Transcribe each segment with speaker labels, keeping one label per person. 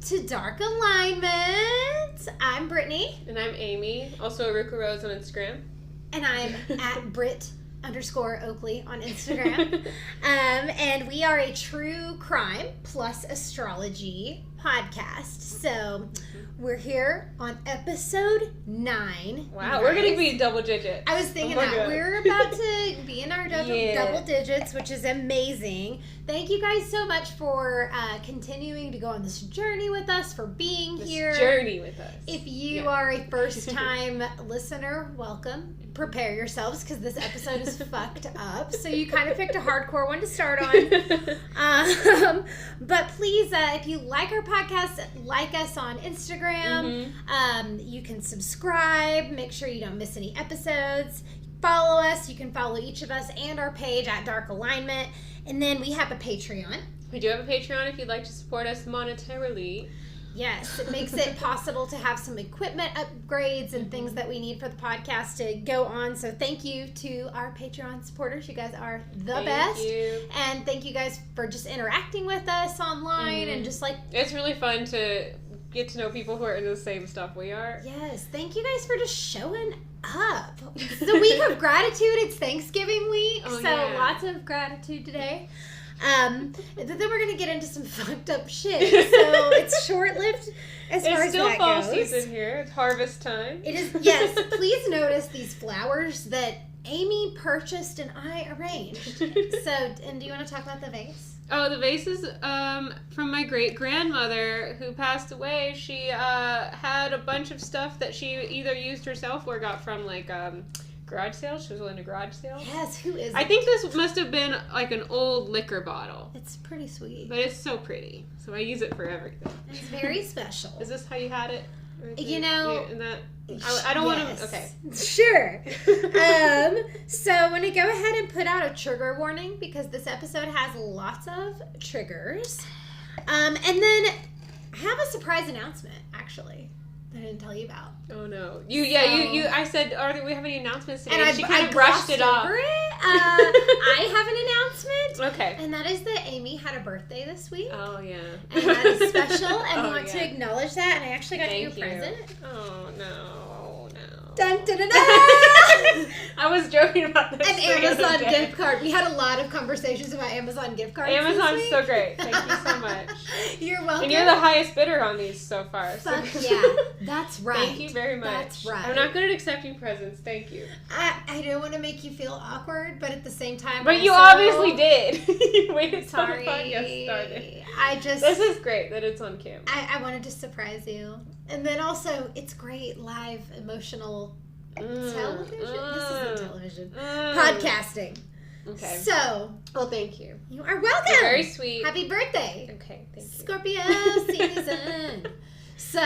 Speaker 1: to Dark Alignment. I'm Brittney.
Speaker 2: And I'm Amy. Also Eruca Rose on Instagram.
Speaker 1: And I'm at Britt_Oakley on Instagram. And we are a true crime plus astrology podcast. So we're here on episode 9.
Speaker 2: Wow, we're going to be double digits.
Speaker 1: I was thinking that. God. We're about to be in our double digits, which is amazing. Thank you guys so much for continuing to go on this journey with us, for being here. If you are a first-time listener, welcome. Prepare yourselves, because this episode is fucked up. So you kind of picked a hardcore one to start on. But please, if you like our podcast, like us on Instagram. You can subscribe. Make sure you don't miss any episodes. Follow us. You can follow each of us and our page at Dark Alignment. And then we have a Patreon.
Speaker 2: We do have a Patreon if you'd like to support us monetarily.
Speaker 1: Yes, it makes it possible to have some equipment upgrades and things that we need for the podcast to go on. So thank you to our Patreon supporters. You guys are the best.
Speaker 2: Thank you.
Speaker 1: And thank you guys for just interacting with us online and just like...
Speaker 2: It's really fun to get to know people who are into the same stuff we are.
Speaker 1: Yes, thank you guys for just showing up. It's the week of gratitude. It's Thanksgiving week, lots of gratitude today. Then we're going to get into some fucked up shit. So it's short-lived as far as that goes. It's still fall season
Speaker 2: here. It's harvest time.
Speaker 1: It is, yes. Please notice these flowers that Amy purchased and I arranged. And do you want to talk about the vase?
Speaker 2: Oh, the vase is from my great-grandmother who passed away. She had a bunch of stuff that she either used herself or got from, like, garage sales. She was into garage sales.
Speaker 1: Yes, who is it?
Speaker 2: I think this must have been, like, an old liquor bottle.
Speaker 1: It's pretty sweet.
Speaker 2: But it's so pretty. So I use it for everything.
Speaker 1: It's very special.
Speaker 2: Is this how you had it?
Speaker 1: You know...
Speaker 2: I don't want to... Okay.
Speaker 1: Sure. So I'm going to go ahead and put out a trigger warning because this episode has lots of triggers. And then I have a surprise announcement, actually, that I didn't tell you about.
Speaker 2: Oh, no. I said, do we have any announcements today?
Speaker 1: And
Speaker 2: she kind of brushed it off.
Speaker 1: I have an announcement.
Speaker 2: Okay.
Speaker 1: And that is that Amy had a birthday this week.
Speaker 2: Oh, yeah.
Speaker 1: And that is special, and want to acknowledge that. And I actually got you a present.
Speaker 2: Oh, no.
Speaker 1: Dun, dun, dun, dun.
Speaker 2: I was joking about this.
Speaker 1: An Amazon gift card. We had a lot of conversations about Amazon gift cards.
Speaker 2: Amazon's so great. Thank you so much.
Speaker 1: You're welcome.
Speaker 2: And you're the highest bidder on these so far.
Speaker 1: Fuck yeah. That's right.
Speaker 2: Thank you very much.
Speaker 1: That's right.
Speaker 2: I'm not good at accepting presents. Thank you.
Speaker 1: I don't want to make you feel awkward, but at the same time,
Speaker 2: but you obviously did. You waited till the podcast started. This is great that it's on camera.
Speaker 1: I wanted to surprise you. And then also, it's great live emotional television. This isn't television. Podcasting.
Speaker 2: Okay.
Speaker 1: So.
Speaker 2: Well, thank you.
Speaker 1: You are welcome.
Speaker 2: You're very sweet.
Speaker 1: Happy birthday.
Speaker 2: Okay, thank you.
Speaker 1: Scorpio season. So,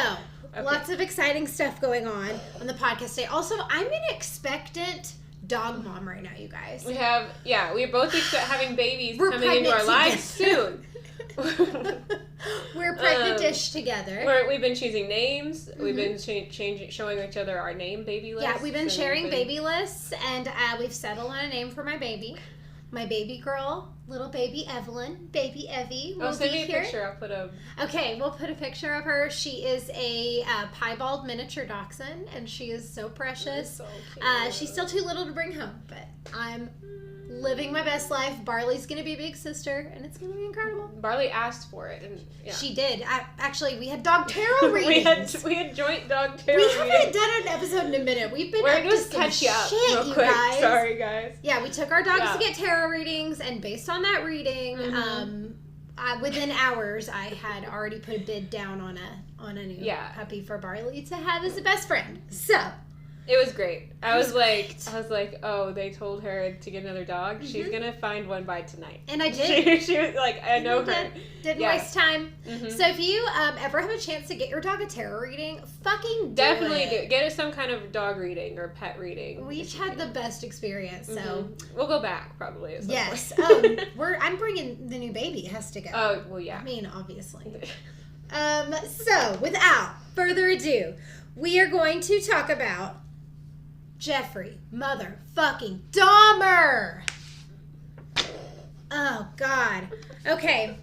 Speaker 1: lots of exciting stuff going on the podcast today. Also, I'm an expectant dog mom right now, you guys.
Speaker 2: We're both having babies coming into our lives soon.
Speaker 1: We're pregnant-ish together.
Speaker 2: We've been choosing names. We've been showing each other our name baby lists.
Speaker 1: Yeah, we've been sharing baby lists, and we've settled on a name for my baby. My baby girl, little baby Evelyn, baby Evie will
Speaker 2: send
Speaker 1: be
Speaker 2: me a
Speaker 1: here.
Speaker 2: picture. I'll put a...
Speaker 1: Okay, we'll put a picture of her. She is a piebald miniature dachshund, and she is so precious.
Speaker 2: So cute.
Speaker 1: She's still too little to bring home, but I'm living my best life. Barley's going to be a big sister, and it's going to be incredible.
Speaker 2: Barley asked for it. And
Speaker 1: She did. Actually, we had dog tarot readings.
Speaker 2: we had joint dog tarot
Speaker 1: readings. We haven't done an episode in a minute. We've been up to some shit, you guys.
Speaker 2: Sorry, guys.
Speaker 1: Yeah, we took our dogs to get tarot readings, and based on that reading, within hours, I had already put a bid down on a new puppy for Barley to have as a best friend. So...
Speaker 2: It was great. I was like, oh, they told her to get another dog. She's gonna find one by tonight.
Speaker 1: And I did.
Speaker 2: She was like, I know her.
Speaker 1: Didn't waste time. So if you ever have a chance to get your dog a tarot reading, fucking
Speaker 2: definitely do. Get us some kind of dog reading or pet reading.
Speaker 1: We each had the best experience, so
Speaker 2: we'll go back probably. At some
Speaker 1: point. I'm bringing the new baby. It has to go.
Speaker 2: Oh well, yeah.
Speaker 1: I mean, obviously. So without further ado, we are going to talk about Jeffrey motherfucking Dahmer. Oh, God. Okay.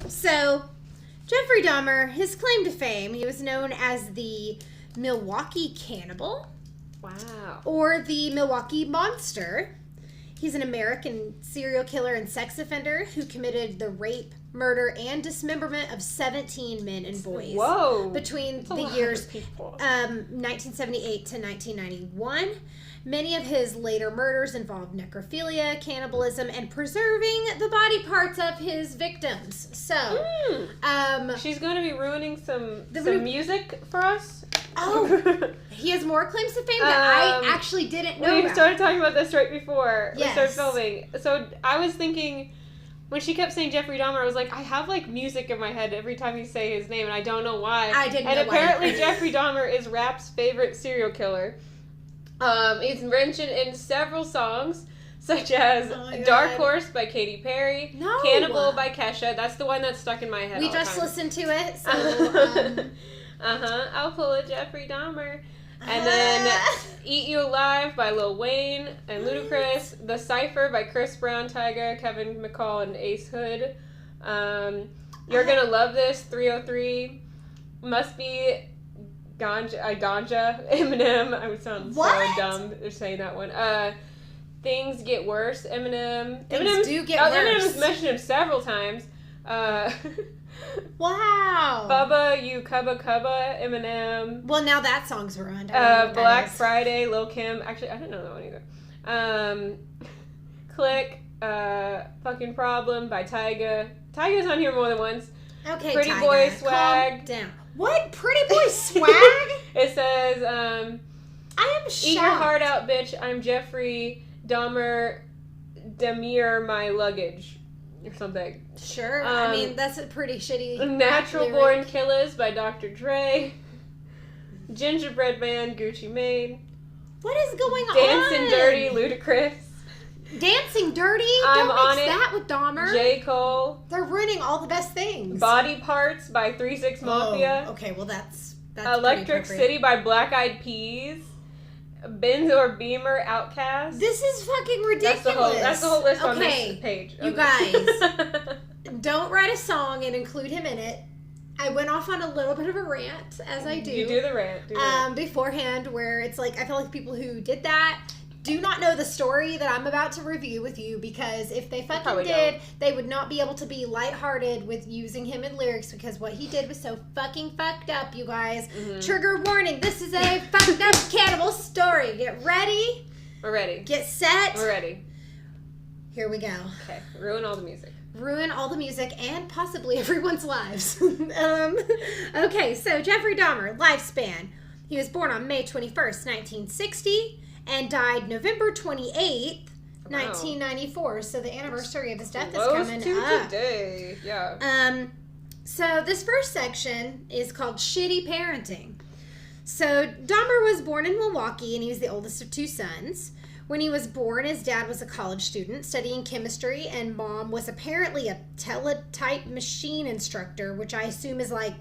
Speaker 1: So, Jeffrey Dahmer, his claim to fame, he was known as the Milwaukee Cannibal.
Speaker 2: Wow.
Speaker 1: Or the Milwaukee Monster. He's an American serial killer and sex offender who committed the rape, murder, and dismemberment of 17 men and boys.
Speaker 2: Whoa.
Speaker 1: Between the years 1978 to 1991. Many of his later murders involved necrophilia, cannibalism, and preserving the body parts of his victims. So,
Speaker 2: she's going to be ruining some music for us.
Speaker 1: Oh, he has more claims to fame that I actually didn't know.
Speaker 2: We started talking about this right before we started filming. So I was thinking, when she kept saying Jeffrey Dahmer, I was like, I have like music in my head every time you say his name, and I don't know why.
Speaker 1: I didn't know why.
Speaker 2: And apparently Jeffrey Dahmer is rap's favorite serial killer. He's mentioned in several songs, such as Dark Horse by Katy Perry, Cannibal by Kesha. That's the one that's stuck in my head.
Speaker 1: We just listened to it, so...
Speaker 2: I'll pull a Jeffrey Dahmer. And then Eat You Alive by Lil Wayne and Ludacris. The Cypher by Chris Brown, Tyga, Kevin McCall, and Ace Hood. You're Gonna Love This, 303. Must Be Ganja, Eminem. I would sound so dumb saying that one. Things Get Worse, Eminem.
Speaker 1: Things do get worse.
Speaker 2: Eminem's mentioned him several times.
Speaker 1: Wow.
Speaker 2: Bubba You Cubba Cubba, Eminem.
Speaker 1: Well, now that song's ruined.
Speaker 2: Black Friday, Lil Kim. Actually, I didn't know that one either. Click, Fucking Problem by Tyga. Tyga's on here more than once.
Speaker 1: Okay,
Speaker 2: Pretty
Speaker 1: Tyga,
Speaker 2: Boy Swag.
Speaker 1: Calm down. What? Pretty Boy Swag?
Speaker 2: It says,
Speaker 1: I am shocked.
Speaker 2: Eat Your Heart Out, Bitch. I'm Jeffrey Dahmer. Demure My Luggage. Or something.
Speaker 1: Sure. I mean, that's a pretty shitty
Speaker 2: Natural
Speaker 1: lyric.
Speaker 2: Born Killers by Dr. Dre. Gingerbread Man, Gucci Mane.
Speaker 1: What is going on?
Speaker 2: Dancing Dirty, Ludacris.
Speaker 1: Dancing Dirty?
Speaker 2: I'm
Speaker 1: Don't
Speaker 2: on
Speaker 1: mix
Speaker 2: it.
Speaker 1: that with Dahmer.
Speaker 2: J. Cole.
Speaker 1: They're ruining all the best things.
Speaker 2: Body Parts by 3 6 Mafia.
Speaker 1: Oh, okay, well that's
Speaker 2: Electric City by Black Eyed Peas. Benz or Beamer, Outkast.
Speaker 1: This is fucking ridiculous.
Speaker 2: That's the whole list on this page.
Speaker 1: You guys, don't write a song and include him in it. I went off on a little bit of a rant, as I do.
Speaker 2: You do the rant.
Speaker 1: Beforehand, where it's like, I feel like people who did that do not know the story that I'm about to review with you, because if they fucking did, they would not be able to be lighthearted with using him in lyrics, because what he did was so fucking fucked up, you guys. Mm-hmm. Trigger warning, this is a fucked up cannibal story. Get ready.
Speaker 2: We're ready.
Speaker 1: Get set.
Speaker 2: We're ready.
Speaker 1: Here we go.
Speaker 2: Okay, ruin all the music.
Speaker 1: Ruin all the music and possibly everyone's lives. Okay, so Jeffrey Dahmer, lifespan. He was born on May 21st, 1960. And died November 28th, 1994. So the anniversary of his death is coming up.
Speaker 2: Today. Yeah.
Speaker 1: So this first section is called Shitty Parenting. So Dahmer was born in Milwaukee, and he was the oldest of 2 sons. When he was born, his dad was a college student studying chemistry, and mom was apparently a teletype machine instructor, which I assume is like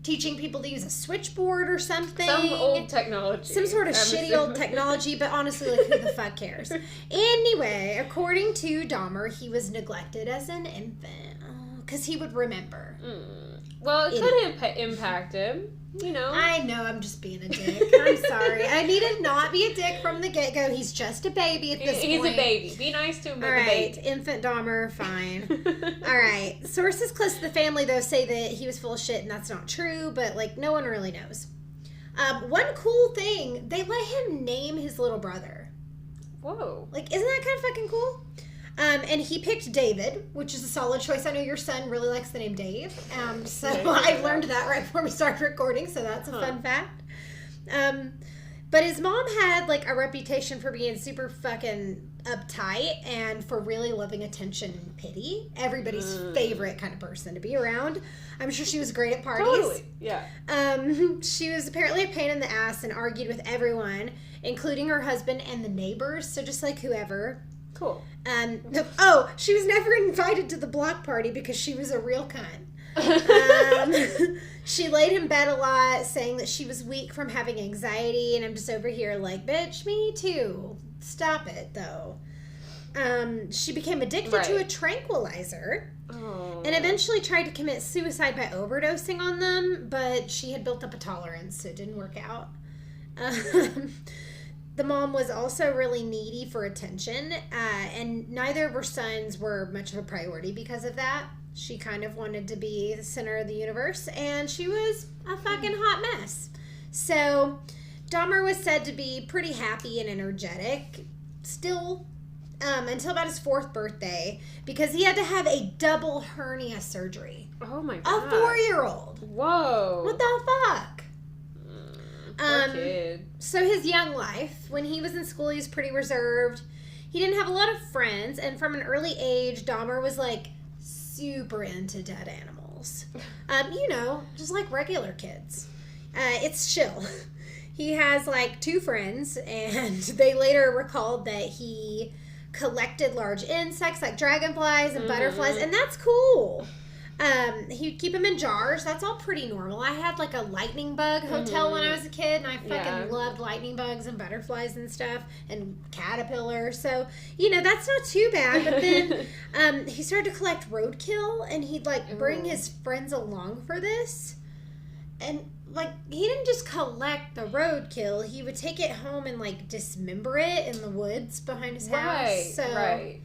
Speaker 1: teaching people to use a switchboard or something.
Speaker 2: Some old technology.
Speaker 1: Some sort of shitty old technology, but honestly, like, who the fuck cares? Anyway, according to Dahmer, he was neglected as an infant. Because he would remember.
Speaker 2: Well, it could impact him, you know.
Speaker 1: I know, I'm just being a dick. I'm sorry. I need to not be a dick from the get-go. He's just a baby at this point.
Speaker 2: He's a baby. Be nice to him, but
Speaker 1: All right,
Speaker 2: baby.
Speaker 1: infant Dahmer, fine. All right. Sources close to the family, though, say that he was full of shit, and that's not true, but, like, no one really knows. One cool thing, they let him name his little brother.
Speaker 2: Whoa.
Speaker 1: Like, isn't that kind of fucking cool? And he picked David, which is a solid choice. I know your son really likes the name Dave. So I learned that right before we started recording, so that's a fun fact. But his mom had, like, a reputation for being super fucking uptight and for really loving attention and pity. Everybody's favorite kind of person to be around. I'm sure she was great at parties.
Speaker 2: Totally, yeah.
Speaker 1: She was apparently a pain in the ass and argued with everyone, including her husband and the neighbors, so just, like, whoever.
Speaker 2: Cool.
Speaker 1: She was never invited to the block party because she was a real cunt. She laid in bed a lot, saying that she was weak from having anxiety, and I'm just over here like, bitch, me too. Stop it, though. She became addicted to a tranquilizer. Oh. And eventually tried to commit suicide by overdosing on them, but she had built up a tolerance, so it didn't work out. The mom was also really needy for attention, and neither of her sons were much of a priority because of that. She kind of wanted to be the center of the universe, and she was a fucking hot mess. So, Dahmer was said to be pretty happy and energetic, still, until about his 4th birthday, because he had to have a double hernia surgery.
Speaker 2: Oh my god.
Speaker 1: A 4-year-old.
Speaker 2: Whoa.
Speaker 1: What the fuck?
Speaker 2: Poor kid.
Speaker 1: So his young life, when he was in school, he was pretty reserved. He didn't have a lot of friends, and from an early age, Dahmer was like super into dead animals. Just like regular kids. It's chill. He has like 2 friends, and they later recalled that he collected large insects like dragonflies and butterflies, and that's cool. He'd keep them in jars. That's all pretty normal. I had like a lightning bug hotel when I was a kid, and I fucking loved lightning bugs and butterflies and stuff, and caterpillars. So, that's not too bad. But then he started to collect roadkill, and he'd like bring his friends along for this. And like, he didn't just collect the roadkill. He would take it home and like dismember it in the woods behind his house. So,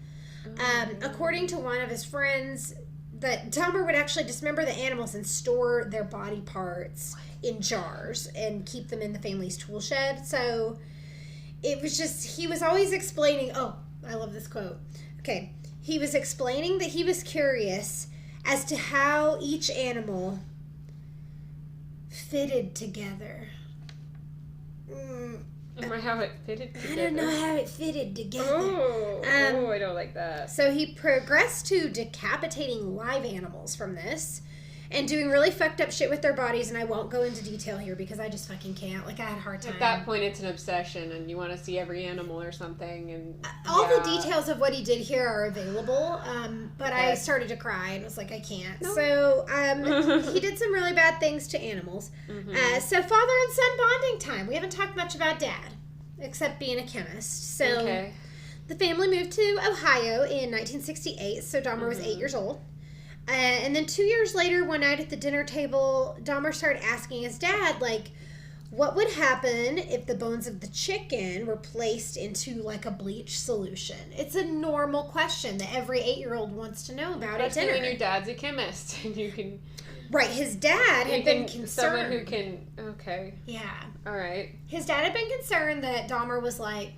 Speaker 1: according to one of his friends, that Dahmer would actually dismember the animals and store their body parts in jars and keep them in the family's tool shed. So it was just, he was always explaining, I love this quote. Okay. He was explaining that he was curious as to how each animal fitted together.
Speaker 2: How it fitted together?
Speaker 1: I don't know how it fitted together.
Speaker 2: I don't like that.
Speaker 1: So he progressed to decapitating live animals from this and doing really fucked up shit with their bodies, and I won't go into detail here because I just fucking can't. Like, I had a hard time.
Speaker 2: At that point, it's an obsession, and you want to see every animal or something. And
Speaker 1: all the details of what he did here are available, but I started to cry and was like, I can't. No. So he did some really bad things to animals. So father and son bonding time. We haven't talked much about Dad, except being a chemist. So the family moved to Ohio in 1968, so Dahmer was 8 years old. And then 2 years later, one night at the dinner table, Dahmer started asking his dad, like, what would happen if the bones of the chicken were placed into, like, a bleach solution? It's a normal question that every 8-year-old wants to know about at dinner.
Speaker 2: Especially when your dad's a chemist and you can...
Speaker 1: Right, his dad had been concerned.
Speaker 2: Someone who can... Okay.
Speaker 1: Yeah.
Speaker 2: All right.
Speaker 1: His dad had been concerned that Dahmer was, like,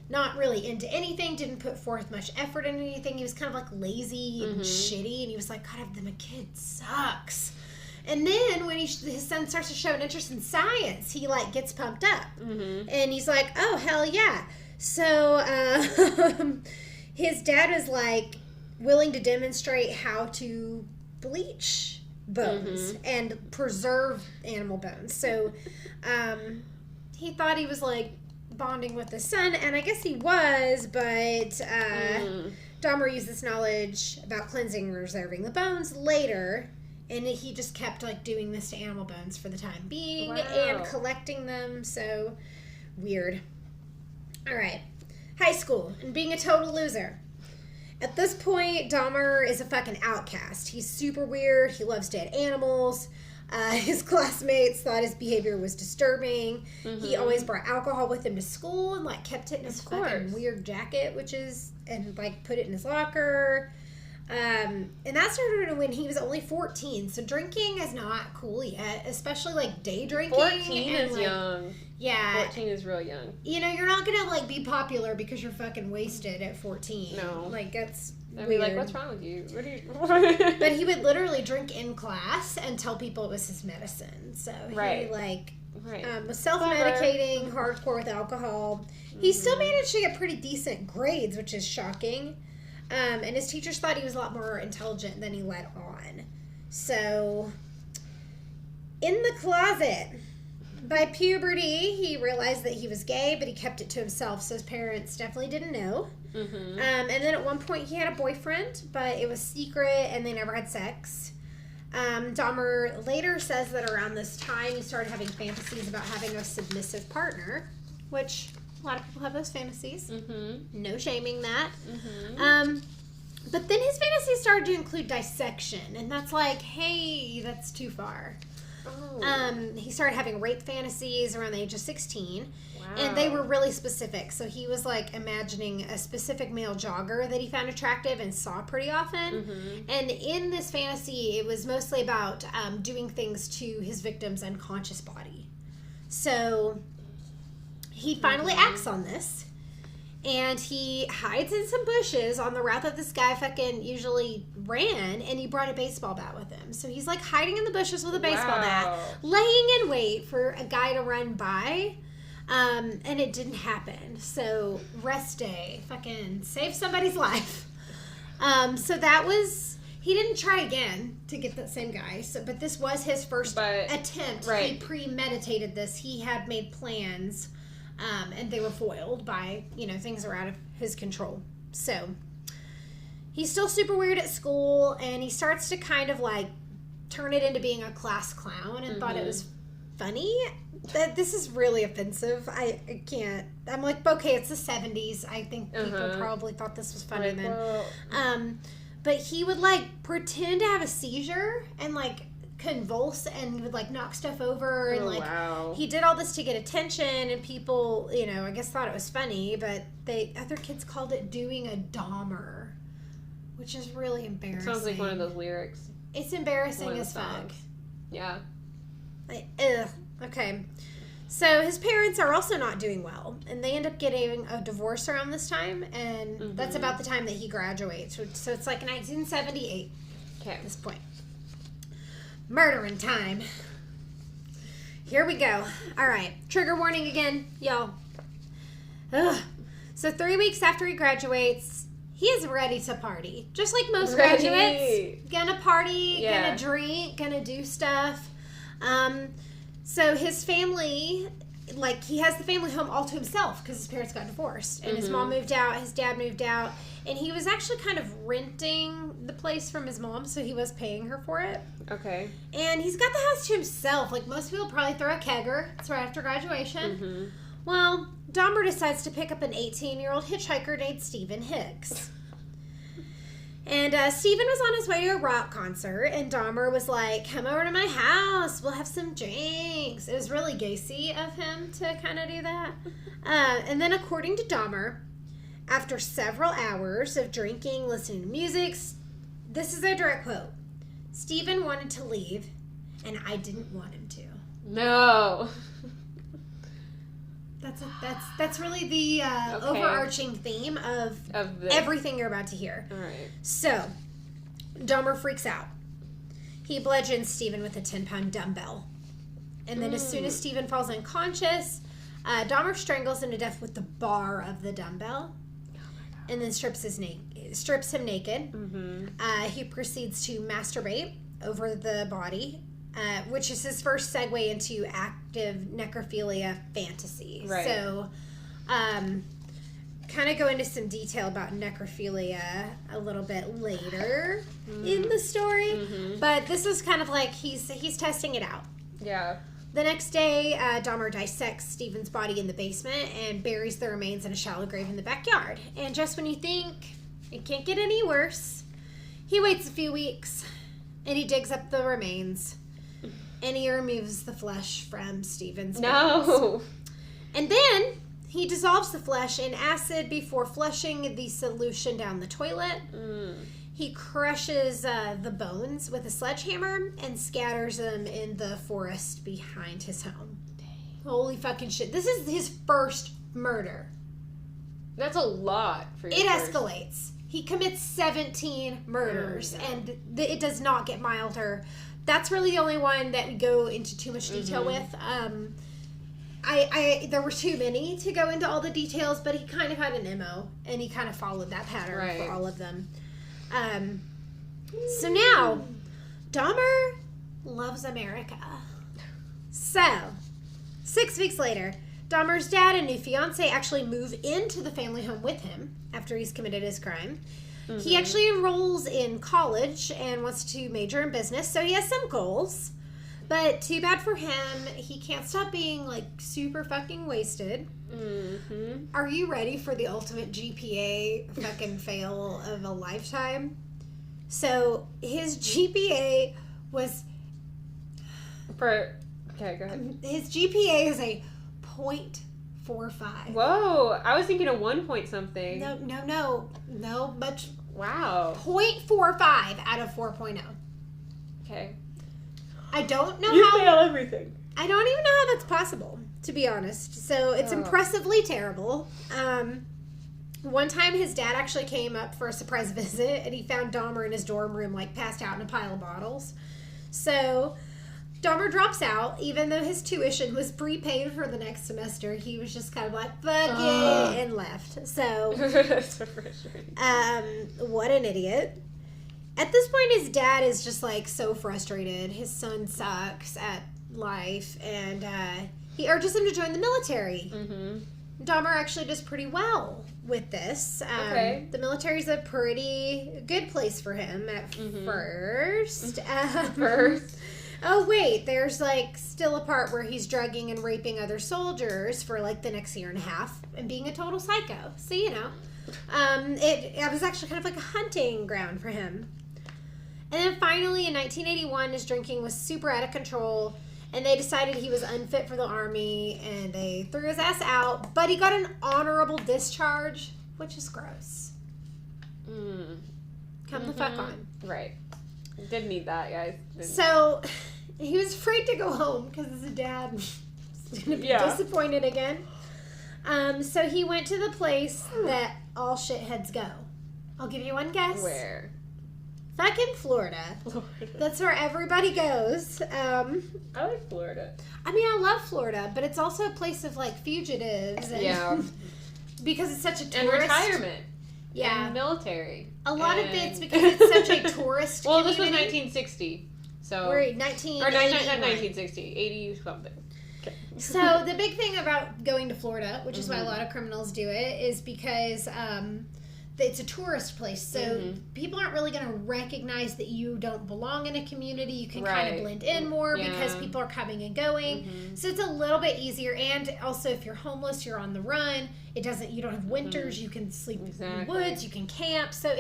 Speaker 1: not really into anything, didn't put forth much effort in anything. He was kind of like lazy and shitty, and he was like, God, them a kid sucks. And then when his son starts to show an interest in science, he like gets pumped up. And he's like, oh, hell yeah. So his dad was like willing to demonstrate how to bleach bones and preserve animal bones. So he thought he was like bonding with his son, and I guess he was, but Dahmer used this knowledge about cleansing and reserving the bones later, and he just kept like doing this to animal bones for the time being and collecting them. So weird. All right, high school and being a total loser. At this point, Dahmer is a fucking outcast. He's super weird. He loves dead animals. His classmates thought his behavior was disturbing. He always brought alcohol with him to school and like kept it in his fucking weird jacket, and like put it in his locker. And that started when he was only 14. So drinking is not cool yet, especially like day drinking.
Speaker 2: 14 is like, young.
Speaker 1: Yeah.
Speaker 2: 14 is real young.
Speaker 1: You're not gonna like be popular because you're fucking wasted at 14.
Speaker 2: No.
Speaker 1: Like that's
Speaker 2: I'd
Speaker 1: weird.
Speaker 2: be like, what's wrong with you? What are you...
Speaker 1: But he would literally drink in class and tell people it was his medicine. So he was self-medicating, hardcore with alcohol. He still managed to get pretty decent grades, which is shocking. And his teachers thought he was a lot more intelligent than he let on. So, in the closet, by puberty, he realized that he was gay, but he kept it to himself, so his parents definitely didn't know. And then at one point, he had a boyfriend, but it was secret, and they never had sex. Dahmer later says that around this time, he started having fantasies about having a submissive partner, which... a lot of people have those fantasies. No shaming that. But then his fantasies started to include dissection, and that's like, hey, that's too far. Oh. He started having rape fantasies around the age of 16. Wow. And they were really specific. So he was like imagining a specific male jogger that he found attractive and saw pretty often. Mm-hmm. And in this fantasy, it was mostly about doing things to his victim's unconscious body. So he finally acts on this. And he hides in some bushes on the route that this guy fucking usually ran, and he brought a baseball bat with him. So he's like hiding in the bushes with a baseball bat, laying in wait for a guy to run by, and it didn't happen. So rest day, fucking save somebody's life. So that was, he didn't try again to get that same guy. So, but this was his first attempt. Right. He premeditated this. He had made plans. And they were foiled by, things are out of his control. So, he's still super weird at school, and he starts to kind of, like, turn it into being a class clown and thought it was funny. This is really offensive. I can't. I'm like, okay, it's the 70s. I think people probably thought this was funny then. Well. But he would, like, pretend to have a seizure and, like, convulse and would like knock stuff over and he did all this to get attention, and people I guess thought it was funny, but other kids called it doing a Dahmer, which is really embarrassing.
Speaker 2: Sounds like one of those lyrics.
Speaker 1: It's embarrassing as fuck.
Speaker 2: Yeah.
Speaker 1: Like, ugh. Okay. So his parents are also not doing well, and they end up getting a divorce around this time, and that's about the time that he graduates. So it's like 1978 at this point. Murdering time. Here we go. All right. Trigger warning again, y'all. Ugh. So 3 weeks after he graduates, he is ready to party. Just like most graduates. Gonna party, gonna drink, gonna do stuff. So his family, like, he has the family home all to himself because his parents got divorced. And his mom moved out, his dad moved out. And he was actually kind of renting the place from his mom, so he was paying her for it. Okay. And he's got the house to himself. Like, most people probably throw a kegger. It's right after graduation. Well, Dahmer decides to pick up an 18-year-old hitchhiker named Stephen Hicks. And Stephen was on his way to a rock concert, and Dahmer was like, come over to my house, we'll have some drinks. It was really gacy of him to kind of do that. And then according to Dahmer, after several hours of drinking, listening to music, this is a direct quote, Stephen wanted to leave, and I didn't want him to.
Speaker 2: No.
Speaker 1: That's really the overarching theme of everything you're about to hear. All right. So, Dahmer freaks out. He bludgeons Stephen with a 10-pound dumbbell. And then as soon as Stephen falls unconscious, Dahmer strangles him to death with the bar of the dumbbell. And then strips him naked. He proceeds to masturbate over the body, which is his first segue into active necrophilia fantasy. Right. So, kind of go into some detail about necrophilia a little bit later in the story. But this is kind of like he's testing it out. Yeah. The next day, Dahmer dissects Stephen's body in the basement and buries the remains in a shallow grave in the backyard. And just when you think it can't get any worse, he waits a few weeks and he digs up the remains and he removes the flesh from Stephen's bones. And then he dissolves the flesh in acid before flushing the solution down the toilet. He crushes the bones with a sledgehammer and scatters them in the forest behind his home. Dang. Holy fucking shit. This is his first murder.
Speaker 2: That's a lot for you.
Speaker 1: It escalates. He commits 17 murders, and it does not get milder. That's really the only one that we go into too much detail with. There were too many to go into all the details, but he kind of had an MO, and he kind of followed that pattern for all of them. So now, Dahmer loves America. So, 6 weeks later, Dahmer's dad and new fiance actually move into the family home with him after he's committed his crime. He actually enrolls in college and wants to major in business, so he has some goals. But too bad for him, he can't stop being, like, super fucking wasted.
Speaker 2: Mm-hmm.
Speaker 1: Are you ready for the ultimate GPA fucking fail of a lifetime? So his GPA was...
Speaker 2: Okay, go ahead.
Speaker 1: His GPA is a 0.45.
Speaker 2: Whoa, I was thinking a 1 point something.
Speaker 1: No, much.
Speaker 2: Wow.
Speaker 1: 0.45 out of 4.0.
Speaker 2: Okay.
Speaker 1: I don't know
Speaker 2: You fail everything.
Speaker 1: I don't even know how that's possible, to be honest. So it's impressively terrible. One time his dad actually came up for a surprise visit and he found Dahmer in his dorm room, like passed out in a pile of bottles. So Dahmer drops out, even though his tuition was prepaid for the next semester. He was just kind of like, fuck it, and left. So,
Speaker 2: that's so frustrating.
Speaker 1: What an idiot. At this point, his dad is just like so frustrated. His son sucks at life, and he urges him to join the military. Mm-hmm. Dahmer actually does pretty well with this.
Speaker 2: Okay.
Speaker 1: The military's a pretty good place for him at first.
Speaker 2: First.
Speaker 1: Oh, wait, there's, like, still a part where he's drugging and raping other soldiers for, like, the next year and a half and being a total psycho. So, you know, it was actually kind of like a hunting ground for him. And then finally, in 1981, his drinking was super out of control, and they decided he was unfit for the army, and they threw his ass out, but he got an honorable discharge, which is gross. Come the fuck on.
Speaker 2: Right. Did need that, guys.
Speaker 1: So, he was afraid to go home because his dad was going to be disappointed again. So he went to the place that all shitheads go. I'll give you one guess.
Speaker 2: Where?
Speaker 1: Fucking Florida. That's where everybody goes.
Speaker 2: I like Florida.
Speaker 1: I mean, I love Florida, but it's also a place of, like, fugitives. And because it's such a tourist...
Speaker 2: And retirement.
Speaker 1: Yeah.
Speaker 2: And military.
Speaker 1: A lot of it's because it's such a tourist
Speaker 2: Well,
Speaker 1: community.
Speaker 2: this was 1960. So...
Speaker 1: We're 19...
Speaker 2: Or not 1960. 80 something. Okay.
Speaker 1: So the big thing about going to Florida, which is why a lot of criminals do it, is because it's a tourist place. So people aren't really going to recognize that you don't belong in a community. You can kind of blend in more because people are coming and going. So it's a little bit easier. And also, if you're homeless, you're on the run. You don't have winters. You can sleep in the woods. You can camp. So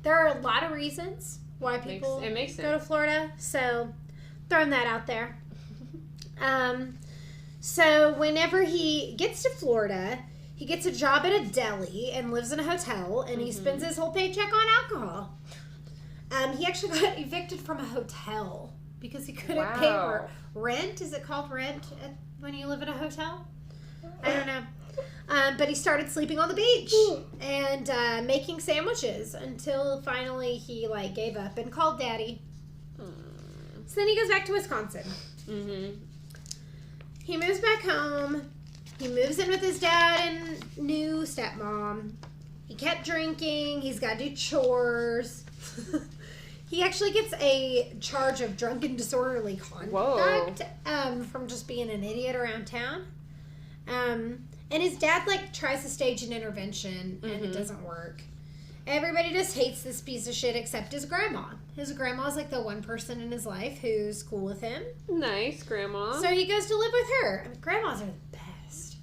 Speaker 1: there are a lot of reasons why people go to Florida. So throwing that out there. So whenever he gets to Florida, he gets a job at a deli and lives in a hotel, and he spends his whole paycheck on alcohol. He actually got evicted from a hotel because he couldn't pay rent. Is it called rent when you live in a hotel? I don't know. But he started sleeping on the beach and making sandwiches until finally he gave up and called Daddy. So then he goes back to Wisconsin. He moves back home. He moves in with his dad and new stepmom. He kept drinking. He's got to do chores. He actually gets a charge of drunken disorderly conduct from just being an idiot around town. And his dad tries to stage an intervention and it doesn't work. Everybody just hates this piece of shit except his grandma. His grandma's the one person in his life who's cool with him.
Speaker 2: Nice, grandma.
Speaker 1: So he goes to live with her. I mean, grandmas are the best.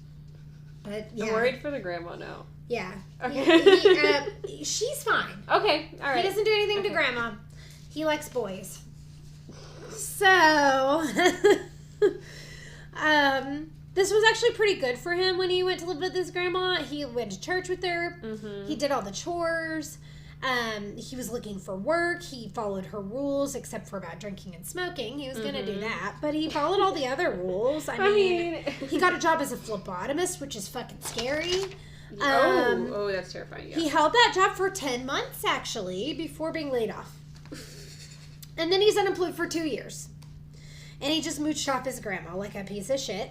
Speaker 1: But yeah.
Speaker 2: I'm worried for the grandma now.
Speaker 1: Yeah.
Speaker 2: Okay.
Speaker 1: She's fine.
Speaker 2: Okay, all right.
Speaker 1: He doesn't do anything to grandma. He likes boys. So, this was actually pretty good for him when he went to live with his grandma. He went to church with her. He did all the chores. He was looking for work. He followed her rules, except for about drinking and smoking. He was going to do that. But he followed all the other rules. I mean, he got a job as a phlebotomist, which is fucking scary.
Speaker 2: Oh, that's terrifying. Yeah.
Speaker 1: He held that job for 10 months, actually, before being laid off. And then he's unemployed for 2 years. And he just mooched off his grandma like a piece of shit.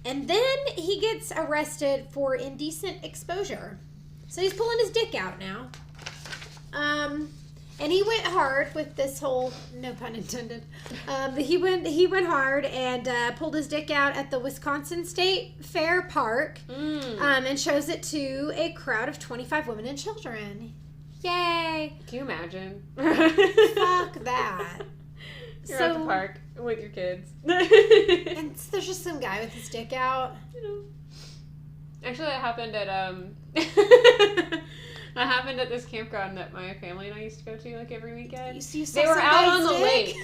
Speaker 1: And then he gets arrested for indecent exposure. So he's pulling his dick out now. And he went hard with this whole, no pun intended. He went hard and pulled his dick out at the Wisconsin State Fair Park. And shows it to a crowd of 25 women and children. Yay!
Speaker 2: Can you imagine?
Speaker 1: Fuck that.
Speaker 2: You're at the park with your kids.
Speaker 1: And there's just some guy with his dick out.
Speaker 2: Actually, that happened at that happened at this campground that my family and I used to go to like every weekend. They were out on the lake.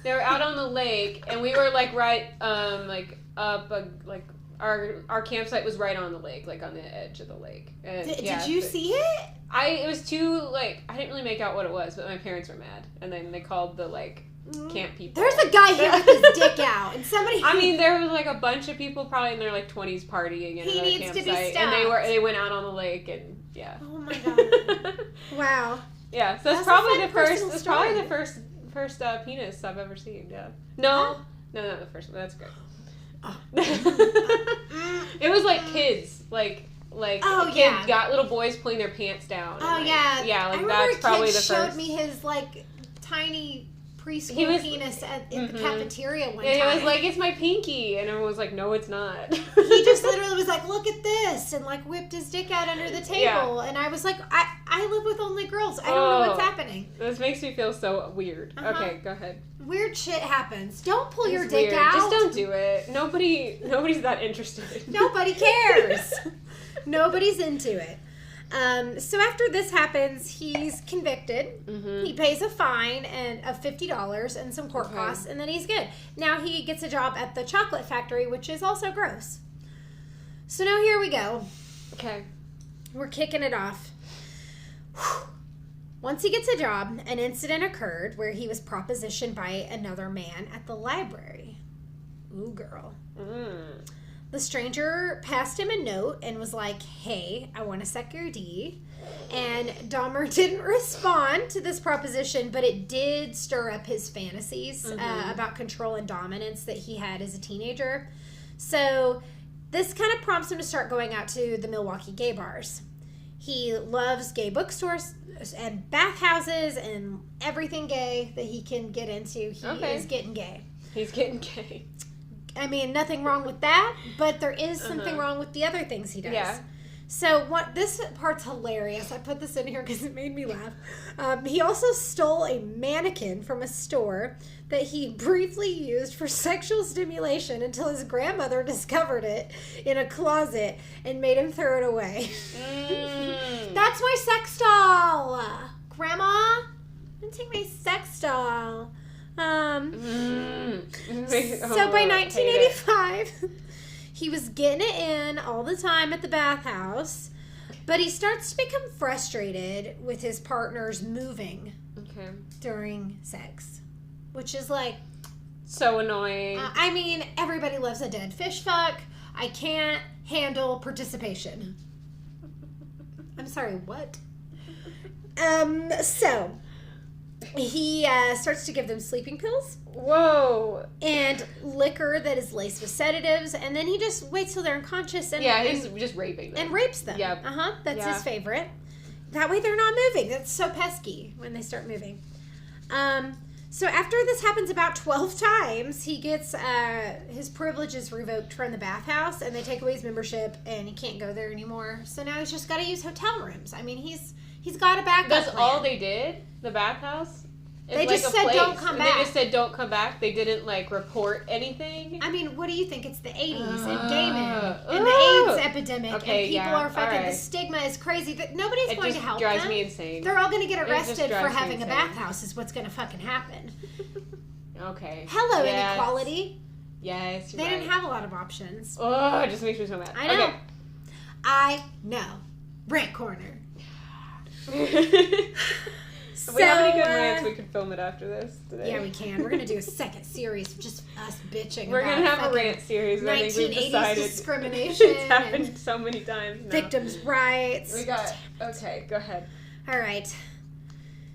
Speaker 2: They were out on the lake, and we were like right our campsite was right on the lake, like on the edge of the lake. And,
Speaker 1: did you see it?
Speaker 2: It was too I didn't really make out what it was, but my parents were mad, and then they called the camp people.
Speaker 1: There's a guy here with his dick out, and somebody.
Speaker 2: I mean, there was like a bunch of people probably in their 20s partying in another campsite, and they went out on the lake, and yeah.
Speaker 1: Oh my god! Wow.
Speaker 2: Yeah, so that's probably the first. It's probably the first penis I've ever seen. Yeah. No, not the first one. That's good. Oh. It was like kids, got little boys pulling their pants down. And, yeah, that's probably the first. Showed me
Speaker 1: his tiny preschool penis in the cafeteria one time.
Speaker 2: He was like, "It's my pinky," and everyone was like, "No, it's not."
Speaker 1: He just literally was like, "Look at this," and whipped his dick out under the table, and I was like, I live with only girls. I don't know what's happening.
Speaker 2: This makes me feel so weird. Okay, go ahead.
Speaker 1: Weird shit happens. Don't pull your dick out.
Speaker 2: Just don't do it. Nobody's that interested.
Speaker 1: Nobody cares. Nobody's into it. So after this happens, he's convicted. Mm-hmm. He pays a fine of $50 and some court costs, and then he's good. Now he gets a job at the chocolate factory, which is also gross. So now here we go.
Speaker 2: Okay.
Speaker 1: We're kicking it off. Once he gets a job, an incident occurred where he was propositioned by another man at the library. Ooh, girl. Mm. The stranger passed him a note and was like, "Hey, I want to suck your D." And Dahmer didn't respond to this proposition, but it did stir up his fantasies about control and dominance that he had as a teenager. So this kind of prompts him to start going out to the Milwaukee gay bars. He loves gay bookstores and bathhouses and everything gay that he can get into. He is getting gay.
Speaker 2: He's getting gay.
Speaker 1: I mean, nothing wrong with that, but there is something wrong with the other things he does. Yeah. So this part's hilarious. I put this in here because it made me laugh. He also stole a mannequin from a store that he briefly used for sexual stimulation until his grandmother discovered it in a closet and made him throw it away. That's my sex doll! Grandma, don't take my sex doll. So by 1985, he was getting it in all the time at the bathhouse, but he starts to become frustrated with his partners moving during sex, which is
Speaker 2: so annoying.
Speaker 1: I mean, everybody loves a dead fish fuck. I can't handle participation. I'm sorry, what? So he starts to give them sleeping pills.
Speaker 2: Whoa.
Speaker 1: And liquor that is laced with sedatives, and then he just waits till they're unconscious and
Speaker 2: he's just raping them.
Speaker 1: And rapes them.
Speaker 2: Yep.
Speaker 1: That's his favorite. That way they're not moving. That's so pesky when they start moving. So after this happens about 12 times, he gets his privileges revoked from the bathhouse, and they take away his membership, and he can't go there anymore. So now he's just got to use hotel rooms. I mean, he's got a backup plan.
Speaker 2: That's all they did? The bathhouse?
Speaker 1: They just said don't come back.
Speaker 2: They just said don't come back. They didn't report anything.
Speaker 1: I mean, what do you think? It's the 80s and gay men and the AIDS epidemic, and people are fucking. Right. The stigma is crazy. That nobody's going to help them. It just drives me insane. They're all going to get arrested for having a bathhouse. Is what's going to fucking happen.
Speaker 2: Okay.
Speaker 1: Hello, inequality.
Speaker 2: Yes.
Speaker 1: They didn't have a lot of options.
Speaker 2: Oh, it just makes me so mad.
Speaker 1: I know. Okay. I know. Rant corner.
Speaker 2: If we have any good rants, we could film it after this today.
Speaker 1: Yeah, we can. We're going to do a second series of just us bitching
Speaker 2: We're going to have a rant series.
Speaker 1: 1980s discrimination.
Speaker 2: It's happened so many times now.
Speaker 1: Victims' rights.
Speaker 2: Okay, go ahead.
Speaker 1: All right.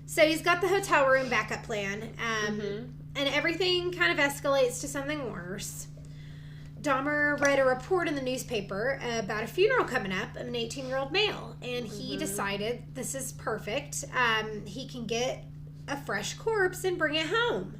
Speaker 1: So he's got the hotel room backup plan. And everything kind of escalates to something worse. Dahmer read a report in the newspaper about a funeral coming up of an 18-year-old male, and he decided this is perfect. He can get a fresh corpse and bring it home.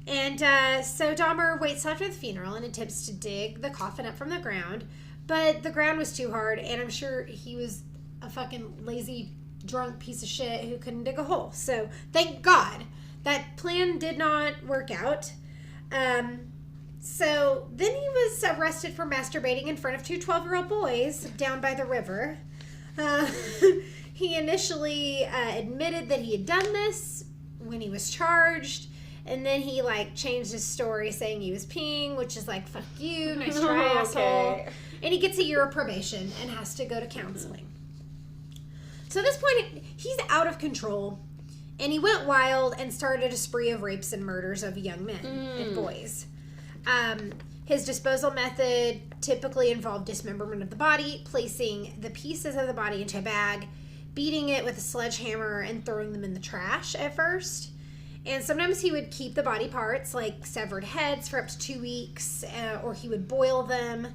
Speaker 1: And so Dahmer waits after the funeral and attempts to dig the coffin up from the ground, but the ground was too hard, and I'm sure he was a fucking lazy, drunk piece of shit who couldn't dig a hole. So thank God that plan did not work out. So then he was arrested for masturbating in front of two 12-year-old boys down by the river. He initially admitted that he had done this when he was charged, and then he changed his story saying he was peeing, which is fuck you, nice try, asshole. And he gets a year of probation and has to go to counseling. So at this point, he's out of control, and he went wild and started a spree of rapes and murders of young men and boys. His disposal method typically involved dismemberment of the body, placing the pieces of the body into a bag, beating it with a sledgehammer, and throwing them in the trash at first. And sometimes he would keep the body parts, like severed heads, for up to 2 weeks, or he would boil them.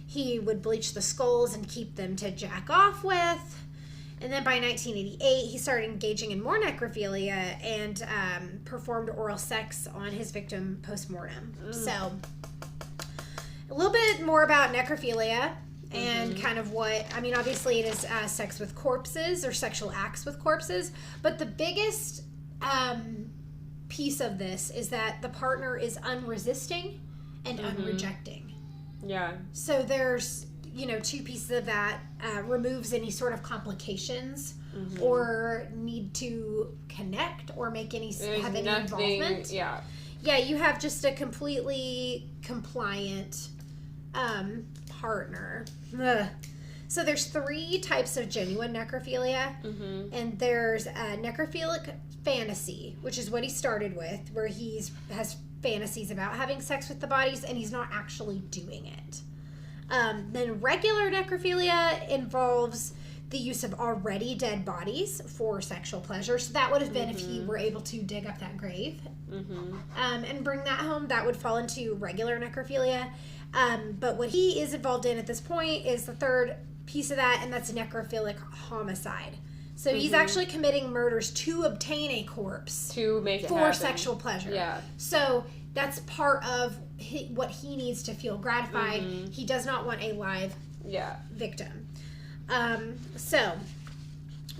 Speaker 1: He would bleach the skulls and keep them to jack off with. And then by 1988, he started engaging in more necrophilia and performed oral sex on his victim post-mortem. So, a little bit more about necrophilia and kind of what, obviously it is sex with corpses or sexual acts with corpses, but the biggest piece of this is that the partner is unresisting and unrejecting. Yeah. So there's, two pieces of that. Removes any sort of complications or need to connect or make any involvement. Yeah. Yeah, you have just a completely compliant partner. Ugh. So there's 3 types of genuine necrophilia, and there's necrophilic fantasy, which is what he started with, where has fantasies about having sex with the bodies, and he's not actually doing it. Then regular necrophilia involves the use of already dead bodies for sexual pleasure. So that would have been if he were able to dig up that grave and bring that home. That would fall into regular necrophilia. But what he is involved in at this point is the 3rd piece of that, and that's necrophilic homicide. So he's actually committing murders to obtain a corpse
Speaker 2: to make it
Speaker 1: for
Speaker 2: happen.
Speaker 1: Sexual pleasure. Yeah. So that's part of what he needs to feel gratified. He does not want a live victim. So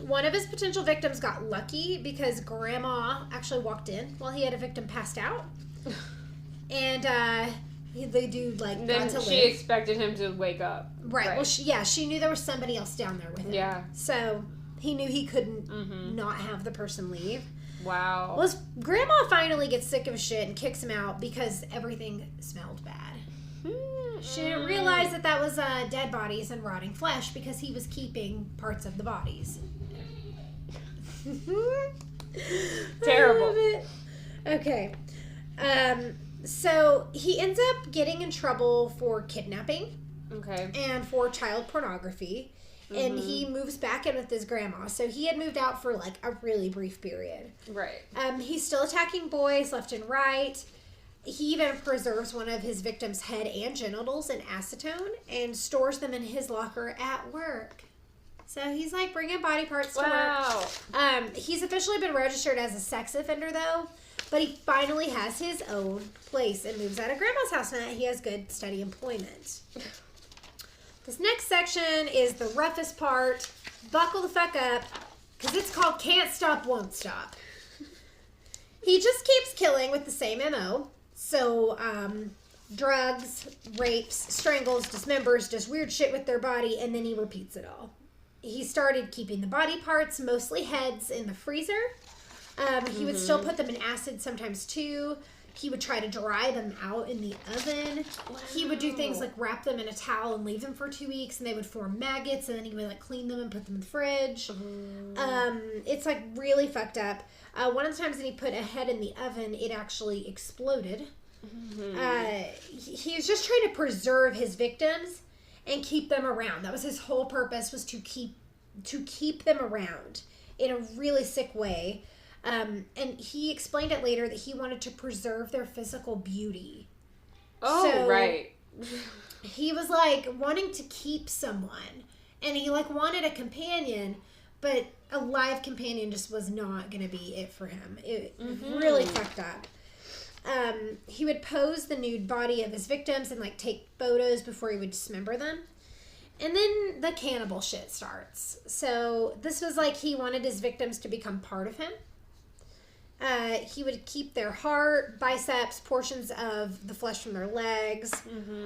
Speaker 1: one of his potential victims got lucky because Grandma actually walked in while he had a victim passed out, and the dude
Speaker 2: then got to she live. Expected him to wake up.
Speaker 1: Right. Well, she knew there was somebody else down there with him. Yeah. So he knew he couldn't not have the person leave. Wow. Well, his grandma finally gets sick of his shit and kicks him out because everything smelled bad. She didn't realize that was dead bodies and rotting flesh because he was keeping parts of the bodies.
Speaker 2: Terrible.
Speaker 1: Okay. So he ends up getting in trouble for kidnapping. Okay. And for child pornography. And he moves back in with his grandma. So he had moved out for a really brief period. Right. He's still attacking boys left and right. He even preserves one of his victims' head and genitals in acetone and stores them in his locker at work. So he's bringing body parts to work. He's officially been registered as a sex offender though. But he finally has his own place and moves out of Grandma's house now that he has good, steady employment. This next section is the roughest part. Buckle the fuck up, because it's called Can't Stop, Won't Stop. He just keeps killing with the same MO. So, drugs, rapes, strangles, dismembers, does weird shit with their body, and then he repeats it all. He started keeping the body parts, mostly heads, in the freezer. He would still put them in acid sometimes too. He would try to dry them out in the oven. Wow. He would do things like wrap them in a towel and leave them for 2 weeks, and they would form maggots, and then he would clean them and put them in the fridge. It's really fucked up. One of the times that he put a head in the oven, it actually exploded. He was just trying to preserve his victims and keep them around. That was his whole purpose, was to keep them around in a really sick way. And he explained it later that he wanted to preserve their physical beauty. Oh, so right. He was wanting to keep someone, and he wanted a companion, but a live companion just was not going to be it for him. It really fucked up. He would pose the nude body of his victims and take photos before he would dismember them. And then the cannibal shit starts. So this was he wanted his victims to become part of him. He would keep their heart, biceps, portions of the flesh from their legs,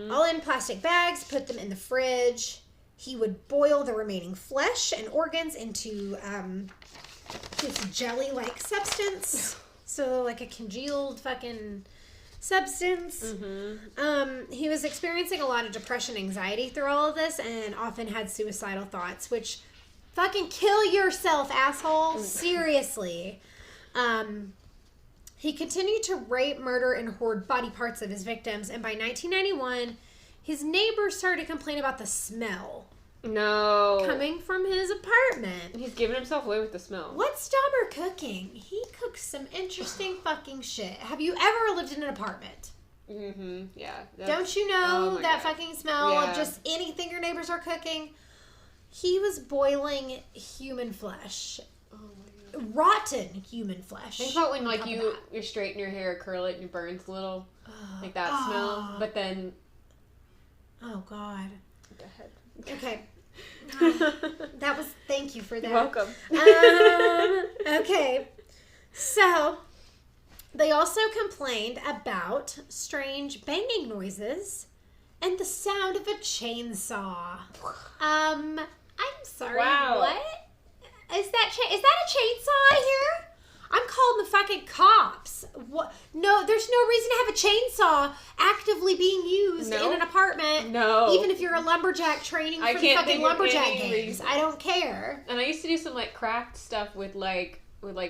Speaker 1: all in plastic bags, put them in the fridge. He would boil the remaining flesh and organs into this jelly-like substance. So, like a congealed fucking substance. He was experiencing a lot of depression, anxiety through all of this, and often had suicidal thoughts, which fucking kill yourself, asshole. Seriously. He continued to rape, murder, and hoard body parts of his victims, and by 1991, his neighbors started to complain about the smell.
Speaker 2: No.
Speaker 1: Coming from his apartment.
Speaker 2: He's giving himself away with the smell.
Speaker 1: What's Dahmer cooking? He cooks some interesting fucking shit. Have you ever lived in an apartment?
Speaker 2: Yeah.
Speaker 1: Don't you know that fucking smell of just anything your neighbors are cooking? He was boiling human flesh.
Speaker 2: Oh my God.
Speaker 1: Rotten human flesh.
Speaker 2: Think about when like you straighten your hair, curl it, and it burns a little. Like that smell. But then...
Speaker 1: Oh God.
Speaker 2: Go ahead.
Speaker 1: Okay. That was... Thank you for that.
Speaker 2: You're welcome.
Speaker 1: Okay. So, they also complained about strange banging noises and the sound of a chainsaw. I'm sorry.
Speaker 2: Wow.
Speaker 1: What? Is that a chainsaw here? I'm calling the fucking cops. What? No, there's no reason to have a chainsaw actively being used in an apartment.
Speaker 2: No.
Speaker 1: Even if you're a lumberjack training for the fucking lumberjack games. I don't care.
Speaker 2: And I used to do some like craft stuff with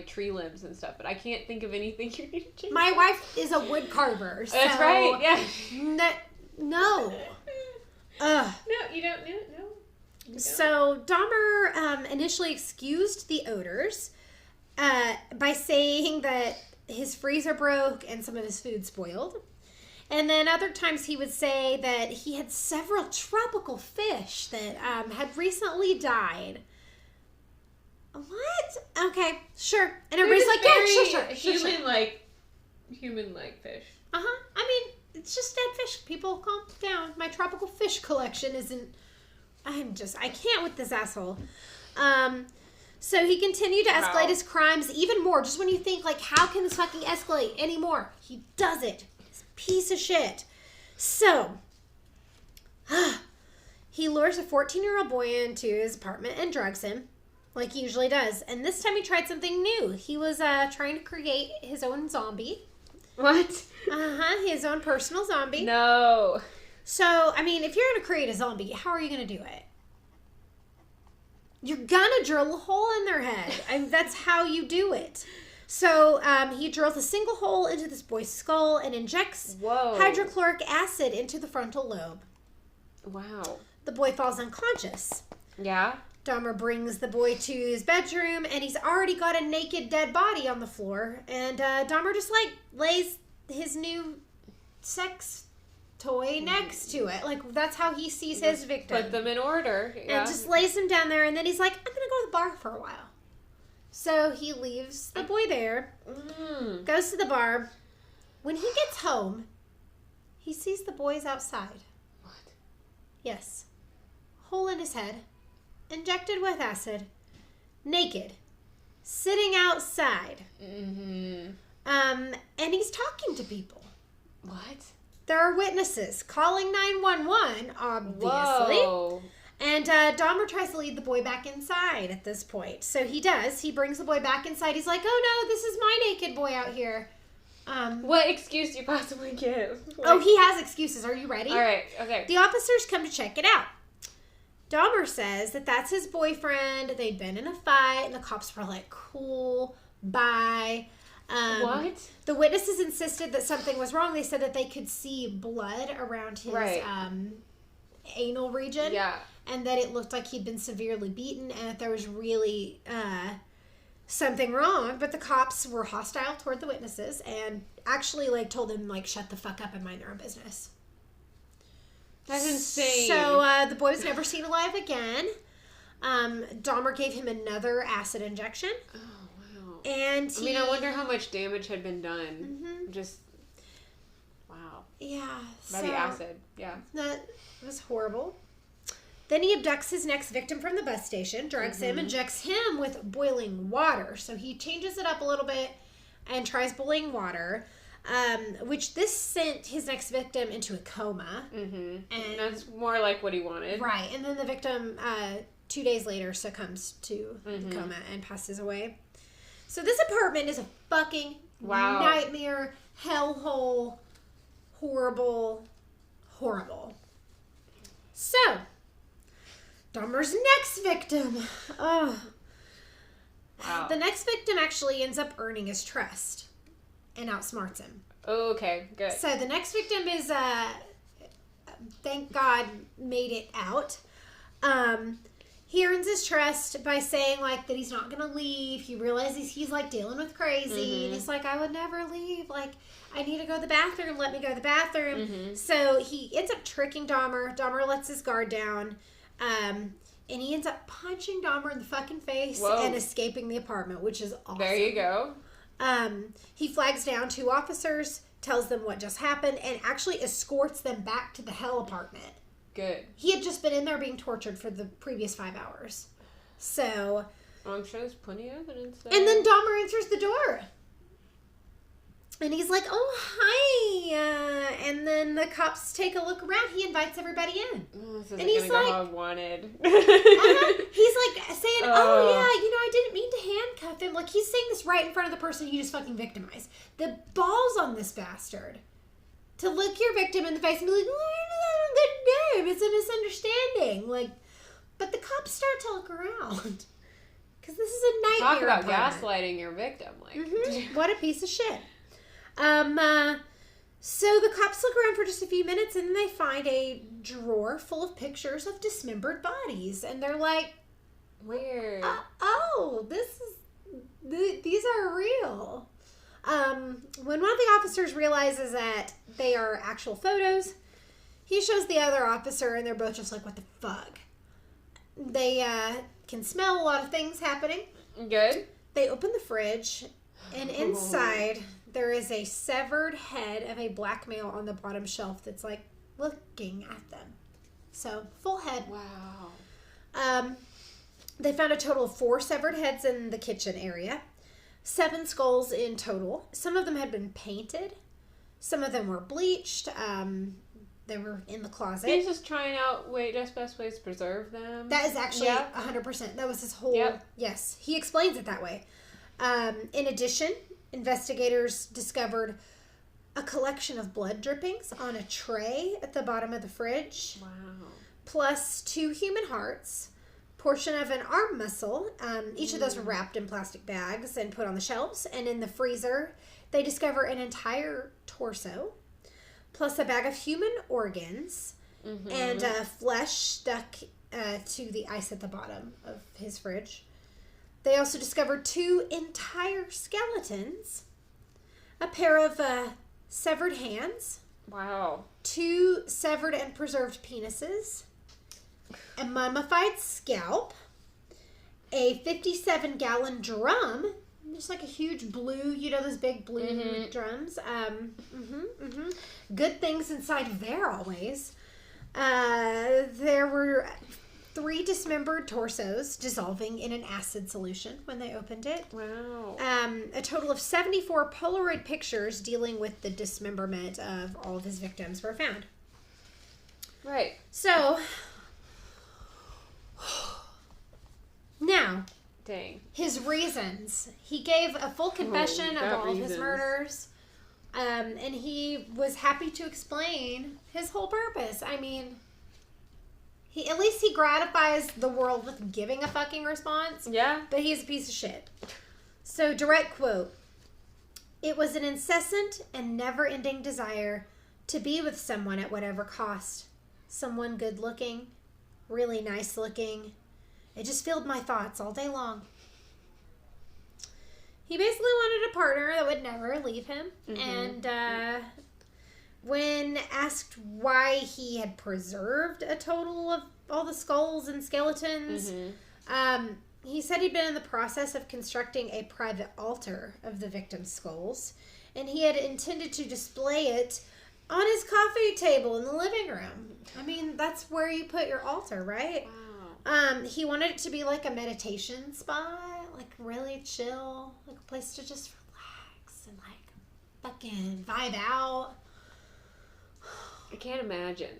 Speaker 2: tree limbs and stuff, but I can't think of anything you need to chainsaw.
Speaker 1: My wife is a wood carver. So
Speaker 2: that's right. Yeah.
Speaker 1: No. Ugh.
Speaker 2: No, you don't. No.
Speaker 1: So Dahmer initially excused the odors by saying that his freezer broke and some of his food spoiled. And then other times he would say that he had several tropical fish that had recently died. What? Okay, sure. And everybody's like, yeah, sure.
Speaker 2: Human-like fish.
Speaker 1: I mean, it's just dead fish. People, calm down. My tropical fish collection isn't... I can't with this asshole. So he continued to escalate his crimes even more. Just when you think, like, how can this fucking escalate anymore? He does it. This piece of shit. So, he lures a 14-year-old boy into his apartment and drugs him, like he usually does. And this time he tried something new. He was trying to create his own zombie.
Speaker 2: What?
Speaker 1: His own personal zombie.
Speaker 2: No.
Speaker 1: So, I mean, if you're going to create a zombie, how are you going to do it? You're going to drill a hole in their head. That's how you do it. So, he drills a single hole into this boy's skull and injects hydrochloric acid into the frontal lobe.
Speaker 2: Wow.
Speaker 1: The boy falls unconscious.
Speaker 2: Yeah?
Speaker 1: Dahmer brings the boy to his bedroom, and he's already got a naked, dead body on the floor. And Dahmer just, lays his new sex toy next to it. That's how he sees his victim.
Speaker 2: Put them in order. Yeah.
Speaker 1: And just lays them down there, and then he's like, I'm going to go to the bar for a while. So he leaves the boy there, goes to the bar. When he gets home, he sees the boys outside.
Speaker 2: What?
Speaker 1: Yes. Hole in his head, injected with acid, naked, sitting outside. And he's talking to people.
Speaker 2: What?
Speaker 1: There are witnesses calling 911, obviously.
Speaker 2: Whoa.
Speaker 1: And Dahmer tries to lead the boy back inside at this point. So he does. He brings the boy back inside. He's like, oh no, this is my naked boy out here.
Speaker 2: What excuse do you possibly give?
Speaker 1: Oh, he has excuses. Are you ready?
Speaker 2: All right, okay.
Speaker 1: The officers come to check it out. Dahmer says that that's his boyfriend. They'd been in a fight, and the cops were like, cool, bye.
Speaker 2: What?
Speaker 1: The witnesses insisted that something was wrong. They said that they could see blood around his anal region.
Speaker 2: Yeah.
Speaker 1: And that it looked like he'd been severely beaten and that there was really something wrong. But the cops were hostile toward the witnesses and actually told them shut the fuck up and mind their own business.
Speaker 2: That's insane.
Speaker 1: So the boy was never seen alive again. Dahmer gave him another acid injection.
Speaker 2: Oh, wow.
Speaker 1: And
Speaker 2: I wonder how much damage had been done. Just, wow.
Speaker 1: Yeah.
Speaker 2: By the acid, yeah.
Speaker 1: That was horrible. Then he abducts his next victim from the bus station, drugs him, injects him with boiling water. So he changes it up a little bit. and tries boiling water, which this sent his next victim into a coma.
Speaker 2: And that's more like what he wanted.
Speaker 1: Right. And then the victim, 2 days later, succumbs to the coma and passes away. So this apartment is a fucking nightmare, hellhole, horrible. So, Dahmer's next victim. Oh. Wow. The next victim actually ends up earning his trust and outsmarts him.
Speaker 2: Okay, good.
Speaker 1: So the next victim is, thank God, made it out. He earns his trust by saying, like, that he's not going to leave. He realizes he's, like, dealing with crazy. And he's like, I would never leave. Like, I need to go to the bathroom. Let me go to the bathroom. So he ends up tricking Dahmer. Dahmer lets his guard down. And he ends up punching Dahmer in the fucking face and escaping the apartment, which is awesome.
Speaker 2: There you go.
Speaker 1: He flags down 2 officers, tells them what just happened, and actually escorts them back to the hell apartment.
Speaker 2: Good.
Speaker 1: He had just been in there being tortured for the previous 5 hours. So...
Speaker 2: I'm sure there's plenty of evidence there.
Speaker 1: And then Dahmer answers the door. And he's like, oh, hi. And then the cops take a look around. He invites everybody in.
Speaker 2: And he's like... Go wanted.
Speaker 1: He's like saying, oh, yeah, you know, I didn't mean to handcuff him. Like, he's saying this right in front of the person he just fucking victimized. The balls on this bastard. To look your victim in the face and be like, oh, good name. It's a misunderstanding. Like, but the cops start to look around. Because this is a nightmare.
Speaker 2: Talk about gaslighting your victim. Like,
Speaker 1: what a piece of shit. So the cops look around for just a few minutes and then they find a drawer full of pictures of dismembered bodies. And they're like,
Speaker 2: weird.
Speaker 1: These are real. When one of the officers realizes that they are actual photos, he shows the other officer and they're both just like, what the fuck? They, can smell a lot of things happening.
Speaker 2: Good.
Speaker 1: They open the fridge and inside there is a severed head of a black male on the bottom shelf that's like looking at them. So, full head.
Speaker 2: Wow.
Speaker 1: They found a total of 4 severed heads in the kitchen area. 7 skulls in total. Some of them had been painted. Some of them were bleached. They were in the closet.
Speaker 2: He's just trying out best ways to preserve them.
Speaker 1: That is actually 100%. That was his whole... Yes. He explains it that way. In addition, investigators discovered a collection of blood drippings on a tray at the bottom of the fridge.
Speaker 2: Wow.
Speaker 1: Plus 2 human hearts, portion of an arm muscle. Each of those were wrapped in plastic bags and put on the shelves. And in the freezer, they discover an entire torso, plus a bag of human organs, and flesh stuck to the ice at the bottom of his fridge. They also discovered 2 entire skeletons, a pair of severed hands.
Speaker 2: Wow.
Speaker 1: 2 severed and preserved penises, a mummified scalp, a 57-gallon drum, just like a huge blue, you know, those big blue drums. Good things inside there always. There were 3 dismembered torsos dissolving in an acid solution when they opened it.
Speaker 2: Wow.
Speaker 1: A total of 74 Polaroid pictures dealing with the dismemberment of all of his victims were found.
Speaker 2: Right.
Speaker 1: So, now,
Speaker 2: dang,
Speaker 1: his reasons. He gave a full confession of all of his murders. And he was happy to explain his whole purpose. I mean, at least he gratifies the world with giving a fucking response.
Speaker 2: Yeah.
Speaker 1: But he's a piece of shit. So, direct quote. It was an incessant and never-ending desire to be with someone at whatever cost. Someone good-looking, really nice-looking. It just filled my thoughts all day long. He basically wanted a partner that would never leave him. And when asked why he had preserved a total of all the skulls and skeletons, he said he'd been in the process of constructing a private altar of the victims' skulls. And he had intended to display it on his coffee table in the living room. I mean, that's where you put your altar, right? Wow. He wanted it to be like a meditation spot, like really chill, like a place to just relax fucking vibe out.
Speaker 2: I can't imagine.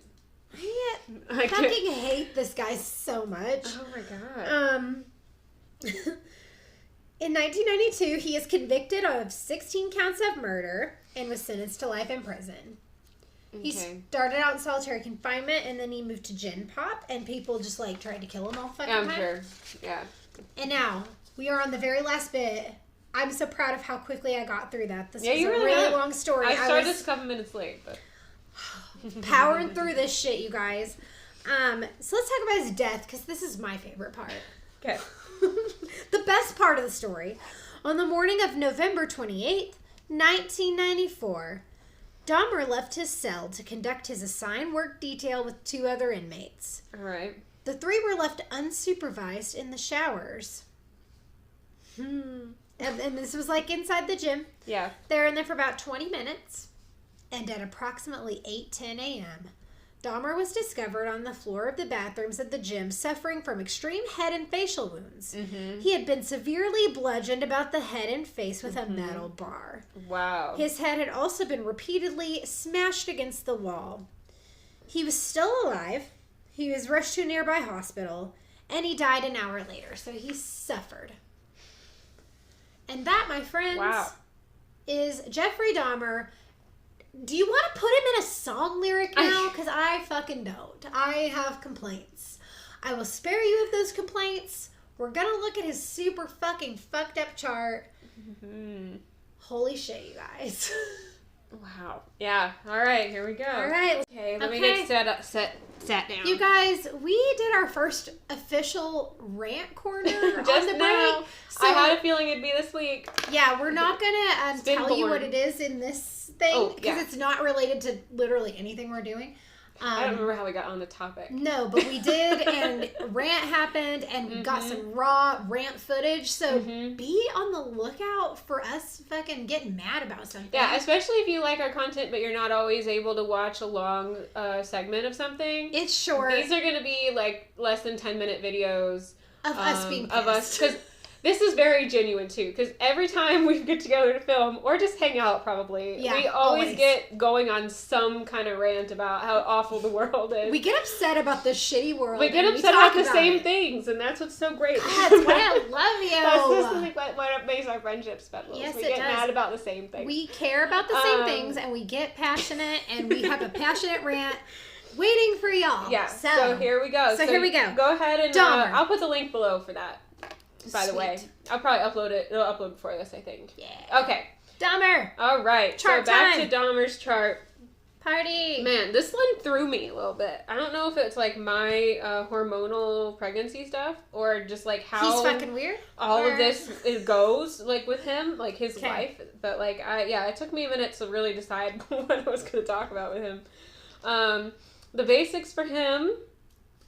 Speaker 1: I fucking hate this guy so much.
Speaker 2: Oh my god.
Speaker 1: In 1992, he is convicted of 16 counts of murder and was sentenced to life in prison. Okay. He started out in solitary confinement, and then he moved to Gin Pop, and people just, like, tried to kill him all fucking time.
Speaker 2: I'm sure. Yeah.
Speaker 1: And now, we are on the very last bit. I'm so proud of how quickly I got through that. This was a really long story.
Speaker 2: I started this a couple minutes late, but...
Speaker 1: powering through this shit, you guys. So let's talk about his death, because this is my favorite part.
Speaker 2: Okay.
Speaker 1: The best part of the story. On the morning of November 28th, 1994, Dahmer left his cell to conduct his assigned work detail with 2 other inmates.
Speaker 2: All right.
Speaker 1: The 3 were left unsupervised in the showers. And this was like inside the gym.
Speaker 2: Yeah.
Speaker 1: They were in there for about 20 minutes. And at approximately 8:10 a.m., Dahmer was discovered on the floor of the bathrooms at the gym suffering from extreme head and facial wounds. Mm-hmm. He had been severely bludgeoned about the head and face with a metal bar.
Speaker 2: Wow.
Speaker 1: His head had also been repeatedly smashed against the wall. He was still alive. He was rushed to a nearby hospital, and he died an hour later. So he suffered. And that, my friends, is Jeffrey Dahmer. Do you want to put him in a song lyric now? Because I fucking don't. I have complaints. I will spare you of those complaints. We're going to look at his super fucking fucked up chart. Mm-hmm. Holy shit, you guys.
Speaker 2: Wow. Yeah. All right. Here we go.
Speaker 1: All right.
Speaker 2: Okay. Let me get sat down.
Speaker 1: You guys, we did our first official rant corner
Speaker 2: just
Speaker 1: on the break.
Speaker 2: Now. So, I had a feeling it'd be this week.
Speaker 1: Yeah, we're not going to tell you what it is in this thing because it's not related to literally anything we're doing.
Speaker 2: I don't remember how we got on the topic.
Speaker 1: No, but we did, and rant happened, and we got some raw rant footage, so be on the lookout for us fucking getting mad about something.
Speaker 2: Yeah, especially if you like our content, but you're not always able to watch a long segment of something.
Speaker 1: It's short.
Speaker 2: These are going to be, like, less than 10-minute videos.
Speaker 1: Of us being pissed.
Speaker 2: Of us, because this is very genuine, too, because every time we get together to film, or just hang out, probably, we always get going on some kind of rant about how awful the world is.
Speaker 1: We get upset about the shitty world.
Speaker 2: We get upset about the same things, and that's what's so great.
Speaker 1: God, that's why I love you.
Speaker 2: That's just what makes our friendship special.
Speaker 1: Yes,
Speaker 2: we get mad about the same things.
Speaker 1: We care about the same things, and we get passionate, and we have a passionate rant waiting for y'all.
Speaker 2: Yeah, so here we go.
Speaker 1: So here we go.
Speaker 2: Go ahead and I'll put the link below for that. By the way, I'll probably upload it. It'll upload before this, I think.
Speaker 1: Yeah.
Speaker 2: Okay.
Speaker 1: Dahmer.
Speaker 2: All right.
Speaker 1: Chart
Speaker 2: so back
Speaker 1: time.
Speaker 2: to Dahmer's chart.
Speaker 1: Party.
Speaker 2: Man, this one threw me a little bit. I don't know if it's like my hormonal pregnancy stuff or just like how
Speaker 1: he's fucking weird.
Speaker 2: All of this goes like with him, like his life. But like it took me a minute to really decide what I was going to talk about with him. The basics for him: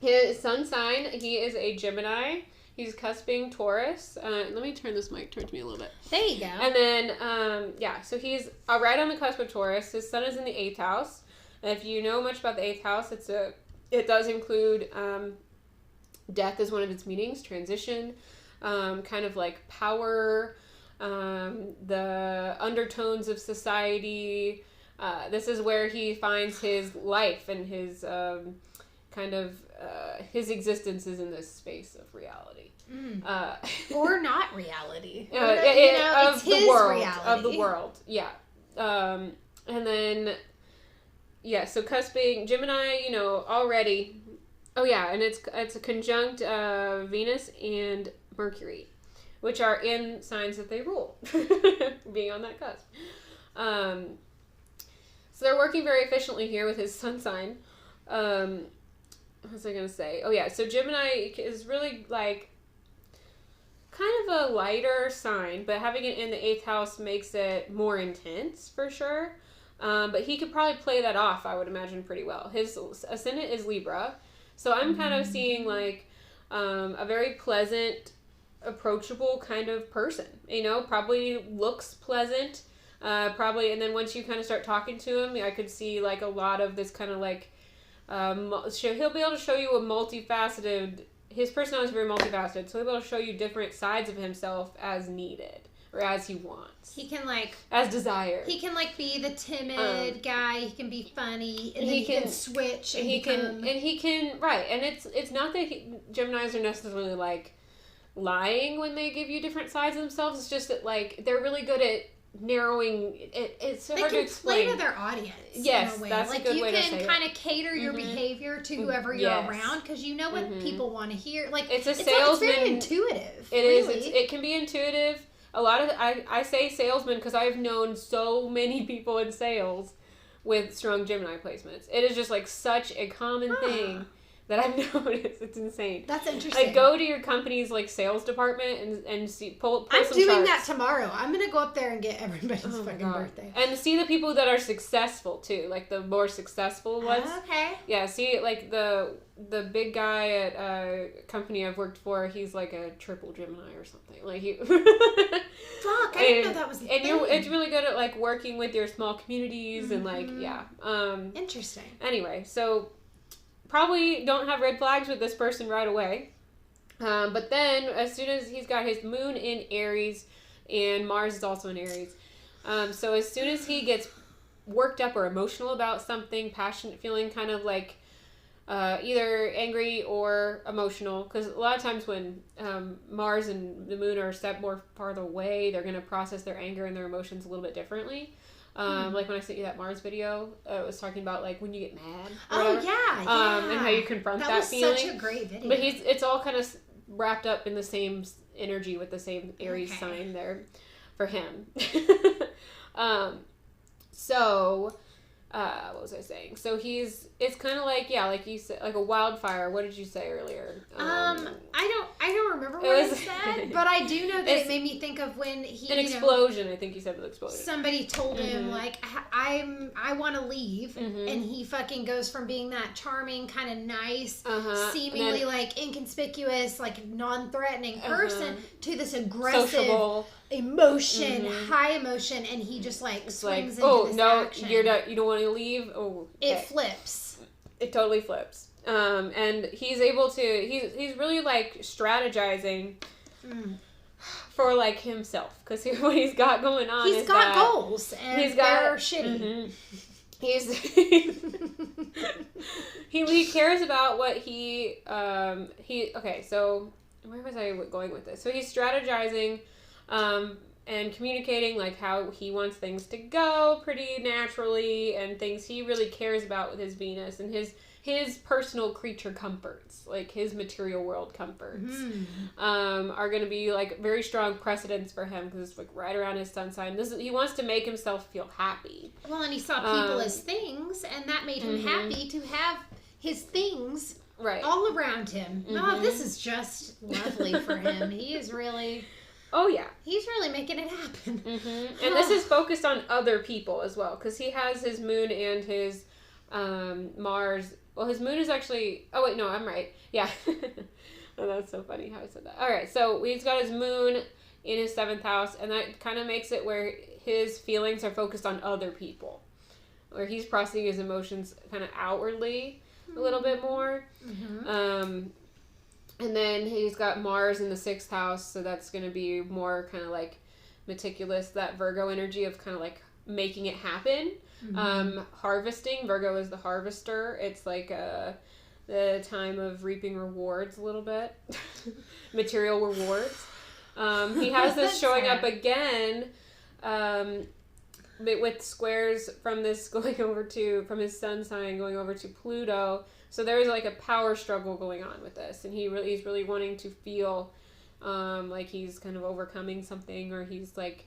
Speaker 2: his sun sign. He is a Gemini. He's cusping Taurus. Let me turn this mic towards me a little bit.
Speaker 1: There you go.
Speaker 2: And then, so he's right on the cusp of Taurus. His sun is in the 8th house. And if you know much about the 8th house, it does include death as one of its meanings, transition, kind of like power, the undertones of society. This is where he finds his life and his his existence is in this space of reality.
Speaker 1: Or not reality.
Speaker 2: It's
Speaker 1: his
Speaker 2: world,
Speaker 1: reality.
Speaker 2: Of the world, yeah. And then, so cusping, Gemini, already. Oh, yeah, and it's a conjunct Venus and Mercury, which are in signs that they rule, being on that cusp. So they're working very efficiently here with his sun sign. What was I going to say? Oh, yeah. So Gemini is really, like, kind of a lighter sign, but having it in the 8th house makes it more intense, for sure. But he could probably play that off, I would imagine, pretty well. His ascendant is Libra. So I'm kind of seeing, like, a very pleasant, approachable kind of person. Probably looks pleasant. And then once you kind of start talking to him, I could see, like, a lot of this kind of, like, he'll be able to show you a multifaceted, his personality is very multifaceted, so he'll be able to show you different sides of himself as needed. or as he wants.
Speaker 1: He can like
Speaker 2: as desired.
Speaker 1: He can like be the timid guy. He can be funny, and he can switch. And he
Speaker 2: can right. And it's not that Geminis are necessarily like lying when they give you different sides of themselves. It's just that like they're really good at narrowing it. It's hard to explain.
Speaker 1: They can play to their audience.
Speaker 2: Yes,
Speaker 1: in a way.
Speaker 2: that's
Speaker 1: like
Speaker 2: a good way to say it.
Speaker 1: You can kind of cater your behavior to whoever you're around because you know what people want to hear. Like
Speaker 2: it's salesman.
Speaker 1: It's very intuitive.
Speaker 2: It is. It can be intuitive. A lot of I say salesman because I've known so many people in sales with strong Gemini placements. It is just like such a common thing that I've noticed. It's insane.
Speaker 1: That's interesting.
Speaker 2: Like go to your company's like sales department and see pull
Speaker 1: I'm
Speaker 2: some
Speaker 1: doing
Speaker 2: charts.
Speaker 1: that tomorrow. I'm gonna go up there and get everybody's fucking birthday.
Speaker 2: And see the people that are successful too, like the more successful ones.
Speaker 1: Okay.
Speaker 2: Yeah, see like the big guy at a company I've worked for, he's like a triple Gemini or something. Like he
Speaker 1: Fuck, I didn't know that was a thing.
Speaker 2: It's really good at like working with your small communities and like
Speaker 1: Interesting.
Speaker 2: Anyway, so probably don't have red flags with this person right away. But then as soon as he's got his moon in Aries and Mars is also in Aries. So as soon as he gets worked up or emotional about something, passionate, feeling kind of like either angry or emotional, because a lot of times when Mars and the moon are a step more farther away, they're going to process their anger and their emotions a little bit differently. Like when I sent you that Mars video, it was talking about like when you get mad.
Speaker 1: Oh yeah.
Speaker 2: And how you confront that feeling.
Speaker 1: That was such a great video.
Speaker 2: But it's all kind of wrapped up in the same energy with the same Aries sign there for him. So what was I saying? So it's kind of like, like you said, like a wildfire. What did you say earlier?
Speaker 1: I don't remember what I said, but I do know that it made me think of when he...
Speaker 2: An explosion, I think you said, with explosion.
Speaker 1: Somebody told him, like, I want to leave, and he fucking goes from being that charming, kind of nice, seemingly, like, inconspicuous, like, non-threatening person to this aggressive... Sociable. Emotion, high emotion, and he just like swings into this action.
Speaker 2: You don't want to leave. Oh, okay.
Speaker 1: It flips.
Speaker 2: It totally flips. And he's able to. He's really like strategizing for like himself, because what he's got going on.
Speaker 1: He's got goals, and they're shitty.
Speaker 2: He cares about what he. Okay, so where was I going with this? So he's strategizing. And communicating like how he wants things to go pretty naturally, and things he really cares about with his Venus and his personal creature comforts, like his material world comforts, are going to be like very strong precedents for him, because it's like right around his sun sign. He wants to make himself feel happy.
Speaker 1: Well, and he saw people as things, and that made him happy to have his things all around him. Oh, this is just lovely for him. He is really...
Speaker 2: Oh, yeah.
Speaker 1: He's really making it happen.
Speaker 2: And this is focused on other people as well, because he has his moon and his Mars. Well, his moon is actually... Oh, wait, no, I'm right. Yeah. Oh, that's so funny how I said that. All right, so he's got his moon in his 7th house, and that kind of makes it where his feelings are focused on other people, where he's processing his emotions kind of outwardly a little bit more. And then he's got Mars in the 6th house, so that's going to be more kind of like meticulous, that Virgo energy of kind of like making it happen. Harvesting. Virgo is the harvester. It's like the time of reaping rewards a little bit. Material rewards. He has this showing up again with squares from this going over to, from his sun sign going over to Pluto. So there's like a power struggle going on with this, and he's really wanting to feel like he's kind of overcoming something, or he's like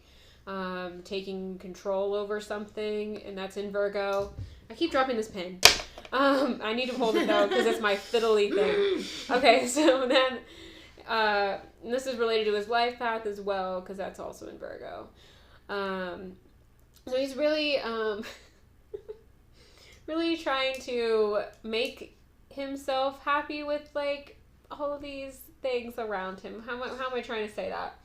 Speaker 2: taking control over something, and that's in Virgo. I keep dropping this pen. I need to hold it though, because it's my fiddly thing. Okay, so then this is related to his life path as well, because that's also in Virgo. So he's really really trying to make himself happy with like all of these things around him. How am I trying to say that?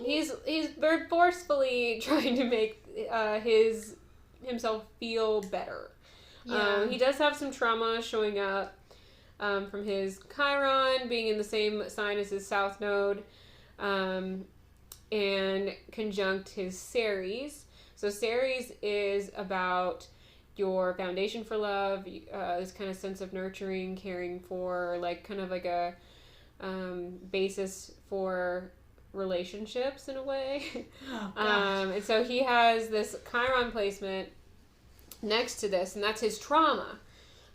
Speaker 2: He's very forcefully trying to make himself feel better. Yeah. He does have some trauma showing up from his Chiron being in the same sign as his South Node. and conjunct his Ceres. So Ceres is about your foundation for love, this kind of sense of nurturing, caring for, like kind of like a basis for relationships in a way.
Speaker 1: Oh, gosh.
Speaker 2: And so he has this Chiron placement next to this, and that's his trauma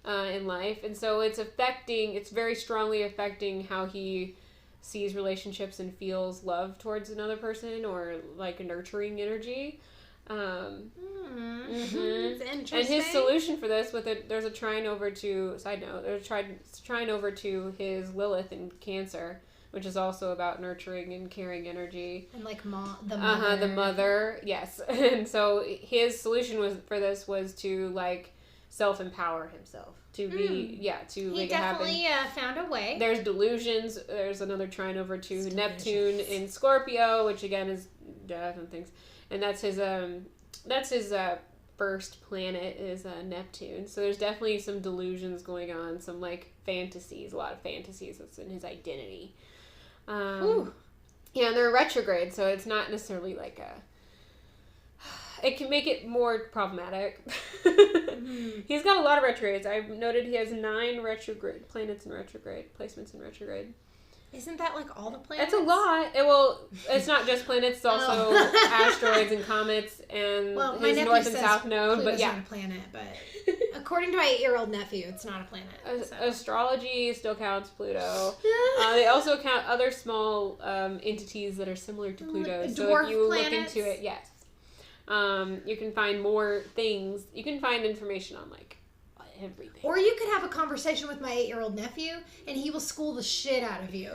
Speaker 2: in life. And so it's very strongly affecting how he sees relationships and feels love towards another person, or like a nurturing energy.
Speaker 1: It's interesting.
Speaker 2: And his solution for this, there's a trine over to, side note, there's a trine over to his Lilith in Cancer, which is also about nurturing and caring energy.
Speaker 1: And like the mother.
Speaker 2: The mother, yes. And so his solution was to like self-empower himself. To be, to make it happen.
Speaker 1: He definitely found a way.
Speaker 2: There's delusions. There's another trine over to Neptune in Scorpio, which again is death and things. And that's his first planet is Neptune. So there's definitely some delusions going on, some like fantasies, a lot of fantasies that's in his identity. Yeah, and they're retrograde, so it's not necessarily like it can make it more problematic. He's got a lot of retrogrades. I've noted he has 9 retrograde planets in retrograde, placements in retrograde.
Speaker 1: Isn't that like all the planets?
Speaker 2: It's a lot. It's not just planets, it's also asteroids and comets and his north and south node.
Speaker 1: Pluto's
Speaker 2: but yeah,
Speaker 1: not a planet, but according to my 8-year-old nephew, it's not a planet.
Speaker 2: Astrology still counts Pluto. They also count other small entities that are similar to Pluto. So
Speaker 1: dwarf
Speaker 2: if you
Speaker 1: planets?
Speaker 2: look into it, yes. You can find more things. You can find information on like everything.
Speaker 1: Or you could have a conversation with my 8-year-old nephew, and he will school the shit out of you.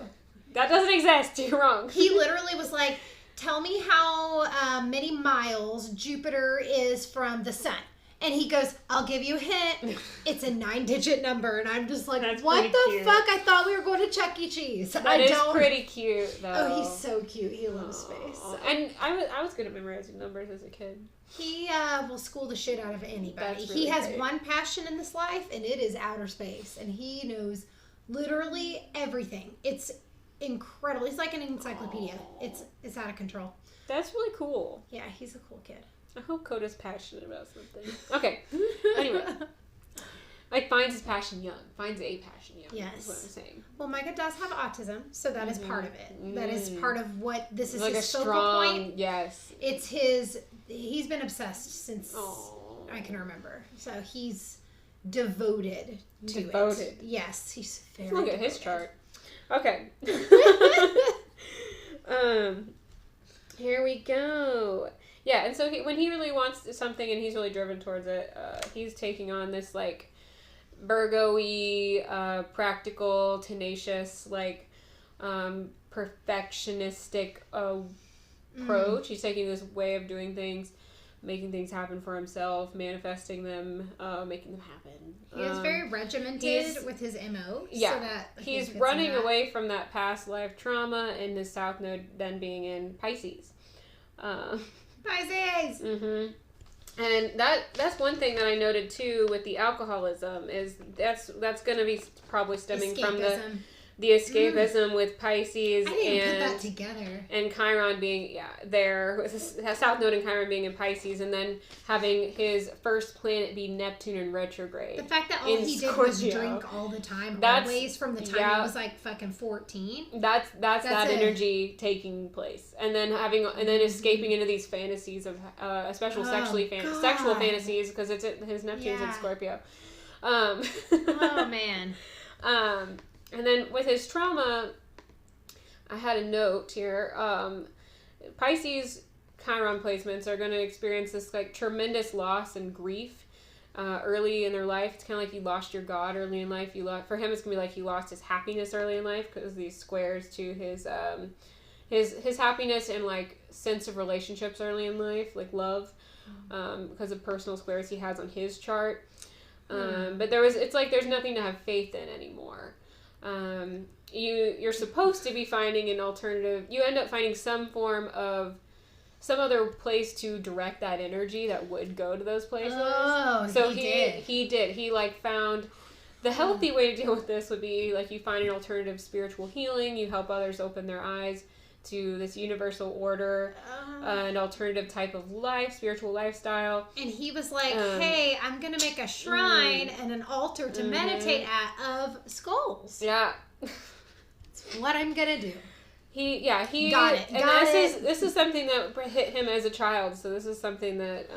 Speaker 2: That doesn't exist. You're wrong.
Speaker 1: He literally was like, "Tell me how many miles Jupiter is from the sun." And he goes, "I'll give you a hint. It's a 9-digit number." And I'm just like,
Speaker 2: That's
Speaker 1: what the
Speaker 2: cute.
Speaker 1: fuck? I thought we were going to Chuck E. Cheese.
Speaker 2: That is pretty cute, though.
Speaker 1: Oh, he's so cute. He loves space.
Speaker 2: And I was good at memorizing numbers as a kid.
Speaker 1: He will school the shit out of anybody.
Speaker 2: That's really
Speaker 1: he has
Speaker 2: great.
Speaker 1: one passion in this life, and it is outer space. And he knows literally everything. It's incredible. He's like an encyclopedia. It's out of control.
Speaker 2: That's really cool.
Speaker 1: Yeah, he's a cool kid.
Speaker 2: I hope Coda's passionate about something. Okay. Anyway. Like, finds his passion young. Finds a passion young.
Speaker 1: Yes.
Speaker 2: Is what I'm saying.
Speaker 1: Well, Micah does have autism, so that is part of it. That is part of what this is,
Speaker 2: like
Speaker 1: his
Speaker 2: a
Speaker 1: focal
Speaker 2: strong,
Speaker 1: point.
Speaker 2: yes.
Speaker 1: It's he's been obsessed since I can remember. So he's devoted to it. Yes, he's very
Speaker 2: Look at
Speaker 1: devoted.
Speaker 2: his chart. Okay. Here we go. Yeah, and so when he really wants something and he's really driven towards it, he's taking on this, like, Virgo-y, practical, tenacious, like, perfectionistic approach. He's taking this way of doing things, making things happen for himself, manifesting them, making them happen.
Speaker 1: He is very regimented with his MO.
Speaker 2: Yeah,
Speaker 1: so that
Speaker 2: he's running away from that past life trauma, and his south node then being in Pisces.
Speaker 1: Pisces!
Speaker 2: Mm-hmm. And that's one thing that I noted too with the alcoholism is that's going to be probably stemming from the escapism with Pisces.
Speaker 1: I didn't even put that together.
Speaker 2: And Chiron being there, with South Node and Chiron being in Pisces, and then having his first planet be Neptune in retrograde.
Speaker 1: The fact that all he did was drink all the time, always from the time he was like fucking 14.
Speaker 2: That's that energy taking place, and then escaping into these fantasies of sexual fantasies because it's his Neptune's in Scorpio.
Speaker 1: Oh man.
Speaker 2: And then with his trauma, I had a note here. Pisces Chiron placements are going to experience this like tremendous loss and grief early in their life. It's kind of like you lost your God early in life. For him, it's going to be like he lost his happiness early in life because these squares to his happiness and like sense of relationships early in life, like love, because of personal squares he has on his chart. But it's like there's nothing to have faith in anymore. You're supposed to be finding an alternative. You end up finding some other place to direct that energy that would go to those places.
Speaker 1: Oh,
Speaker 2: so he did. He like found the healthy way to deal with this would be like you find an alternative spiritual healing. You help others open their eyes to this universal order, an alternative type of life, spiritual lifestyle.
Speaker 1: And he was like, hey, I'm going to make a shrine and an altar to meditate at of skulls.
Speaker 2: Yeah.
Speaker 1: That's what I'm going to do.
Speaker 2: He got it. And this is something that hit him as a child. So this is something that,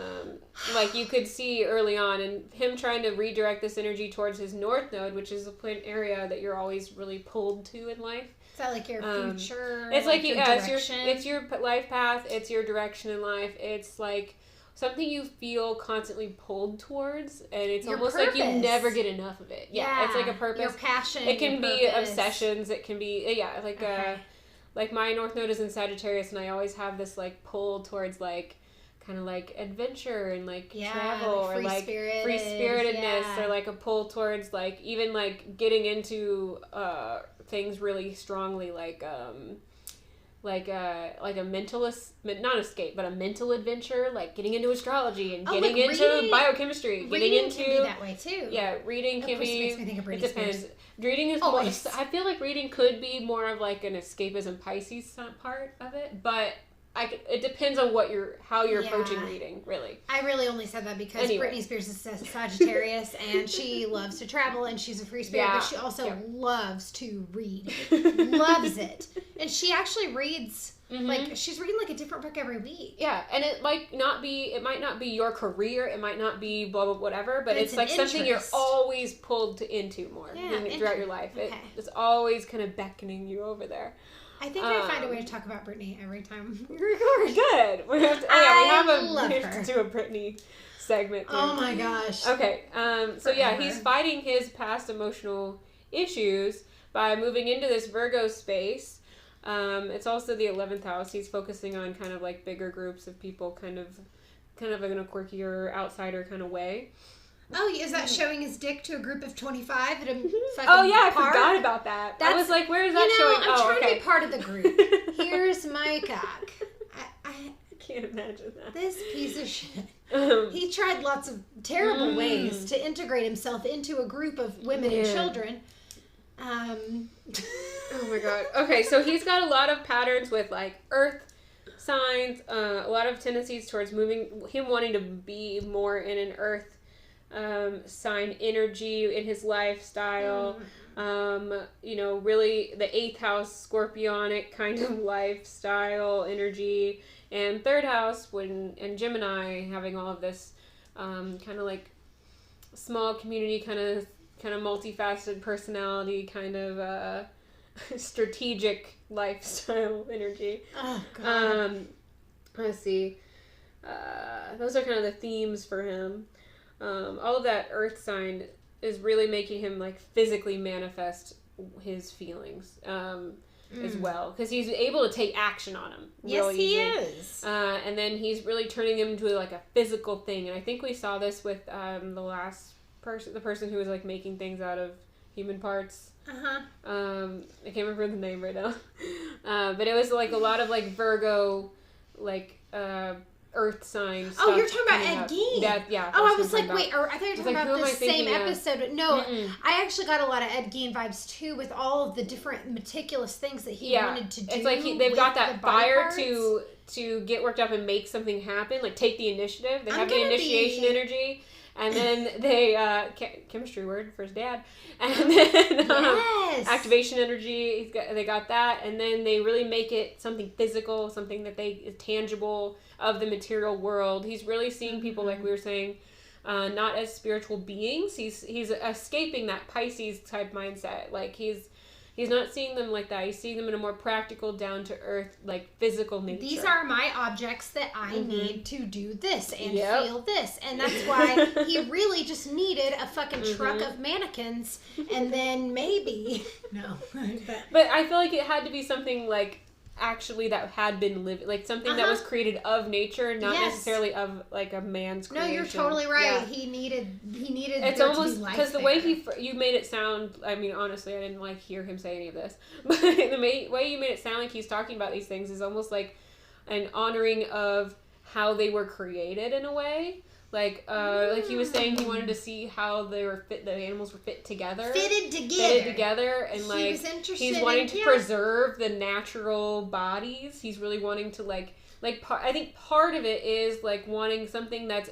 Speaker 2: like, you could see early on, and him trying to redirect this energy towards his north node, which is a point area that you're always really pulled to in life.
Speaker 1: Is that like your future?
Speaker 2: It's like your it's your life path. It's your direction in life. It's like something you feel constantly pulled towards, and it's your almost purpose. Like you never get enough of it. Yeah, it's like a purpose.
Speaker 1: Your passion.
Speaker 2: It can be obsessions. It can be like my North Node is in Sagittarius, and I always have this like pull towards like kind of like adventure and like travel or like free spiritedness or like a pull towards like even like getting into things really strongly like a mental not escape but a mental adventure, like getting into astrology and getting like into biochemistry, getting into
Speaker 1: can be that way too.
Speaker 2: Yeah, reading can be.
Speaker 1: Makes me think of Brittney
Speaker 2: it depends.
Speaker 1: Spears.
Speaker 2: Reading is more. I feel like reading could be more of like an escapism Pisces part of it, but it depends on how you're approaching reading, really.
Speaker 1: I really only said that because Brittney Spears is Sagittarius and she loves to travel and she's a free spirit, but she also loves to read. Loves it. And she actually reads, like, she's reading like a different book every week.
Speaker 2: Yeah, and it might not be your career, it might not be blah, blah, whatever, but it's like something you're always pulled into more throughout your life. Okay. It's always kind of beckoning you over there.
Speaker 1: I think I find a way to talk about Brittney every time we record.
Speaker 2: Good. We have to do a Brittney segment.
Speaker 1: Oh my gosh.
Speaker 2: Okay. So he's fighting his past emotional issues by moving into this Virgo space. It's also the 11th house. He's focusing on kind of like bigger groups of people, kind of in a quirkier outsider kind of way.
Speaker 1: Oh, is that showing his dick to a group of 25 at a fucking
Speaker 2: I forgot about that. I was like, where is that showing?
Speaker 1: I'm trying to be part of the group. Here's my cock.
Speaker 2: I can't imagine that.
Speaker 1: This piece of shit. He tried lots of terrible ways to integrate himself into a group of women and children.
Speaker 2: Oh my god. Okay, so he's got a lot of patterns with like earth signs, a lot of tendencies towards him wanting to be more in an earth sign energy in his lifestyle. Really the 8th house scorpionic kind of lifestyle energy, and 3rd house and Gemini having all of this kind of like small community kind of multifaceted personality, kind of strategic lifestyle energy.
Speaker 1: Oh god.
Speaker 2: Let's see, those are kind of the themes for him. All of that earth sign is really making him like physically manifest his feelings as well, because he's able to take action on them.
Speaker 1: Yes, he is.
Speaker 2: And then he's really turning him into like a physical thing, and I think we saw this with the person who was like making things out of human parts. I can't remember the name right now, but it was like a lot of like Virgo, like earth sign stuff.
Speaker 1: Oh, you're talking about Ed Gein.
Speaker 2: Yeah.
Speaker 1: Oh, I was like, wait, I thought you were talking about the same episode. No, I actually got a lot of Ed Gein vibes too, with all of the different meticulous things that he wanted to do.
Speaker 2: It's like they've got that fire to get worked up and make something happen, like take the initiative. They have the initiation energy. And then they, chemistry word for his dad. And then activation energy, they got that. And then they really make it something physical, something that is tangible of the material world. He's really seeing people, like we were saying, not as spiritual beings. He's escaping that Pisces type mindset. Like he's not seeing them like that. He's seeing them in a more practical, down-to-earth, like, physical nature.
Speaker 1: These are my objects that I need to do this and feel this. And that's why he really just needed a fucking truck of mannequins. And then maybe... No.
Speaker 2: But I feel like it had to be something, like, actually that had been lived, like something that was created of nature, not necessarily of like a man's creation.
Speaker 1: No, you're totally right. He needed
Speaker 2: it's almost because the way you made it sound, I mean, honestly, I didn't like hear him say any of this, but the way you made it sound like he's talking about these things is almost like an honoring of how they were created in a way. Like he was saying, he wanted to see how they were fit. The animals were fitted together, and he's wanting to preserve the natural bodies. He's really wanting to I think part of it is like wanting something that's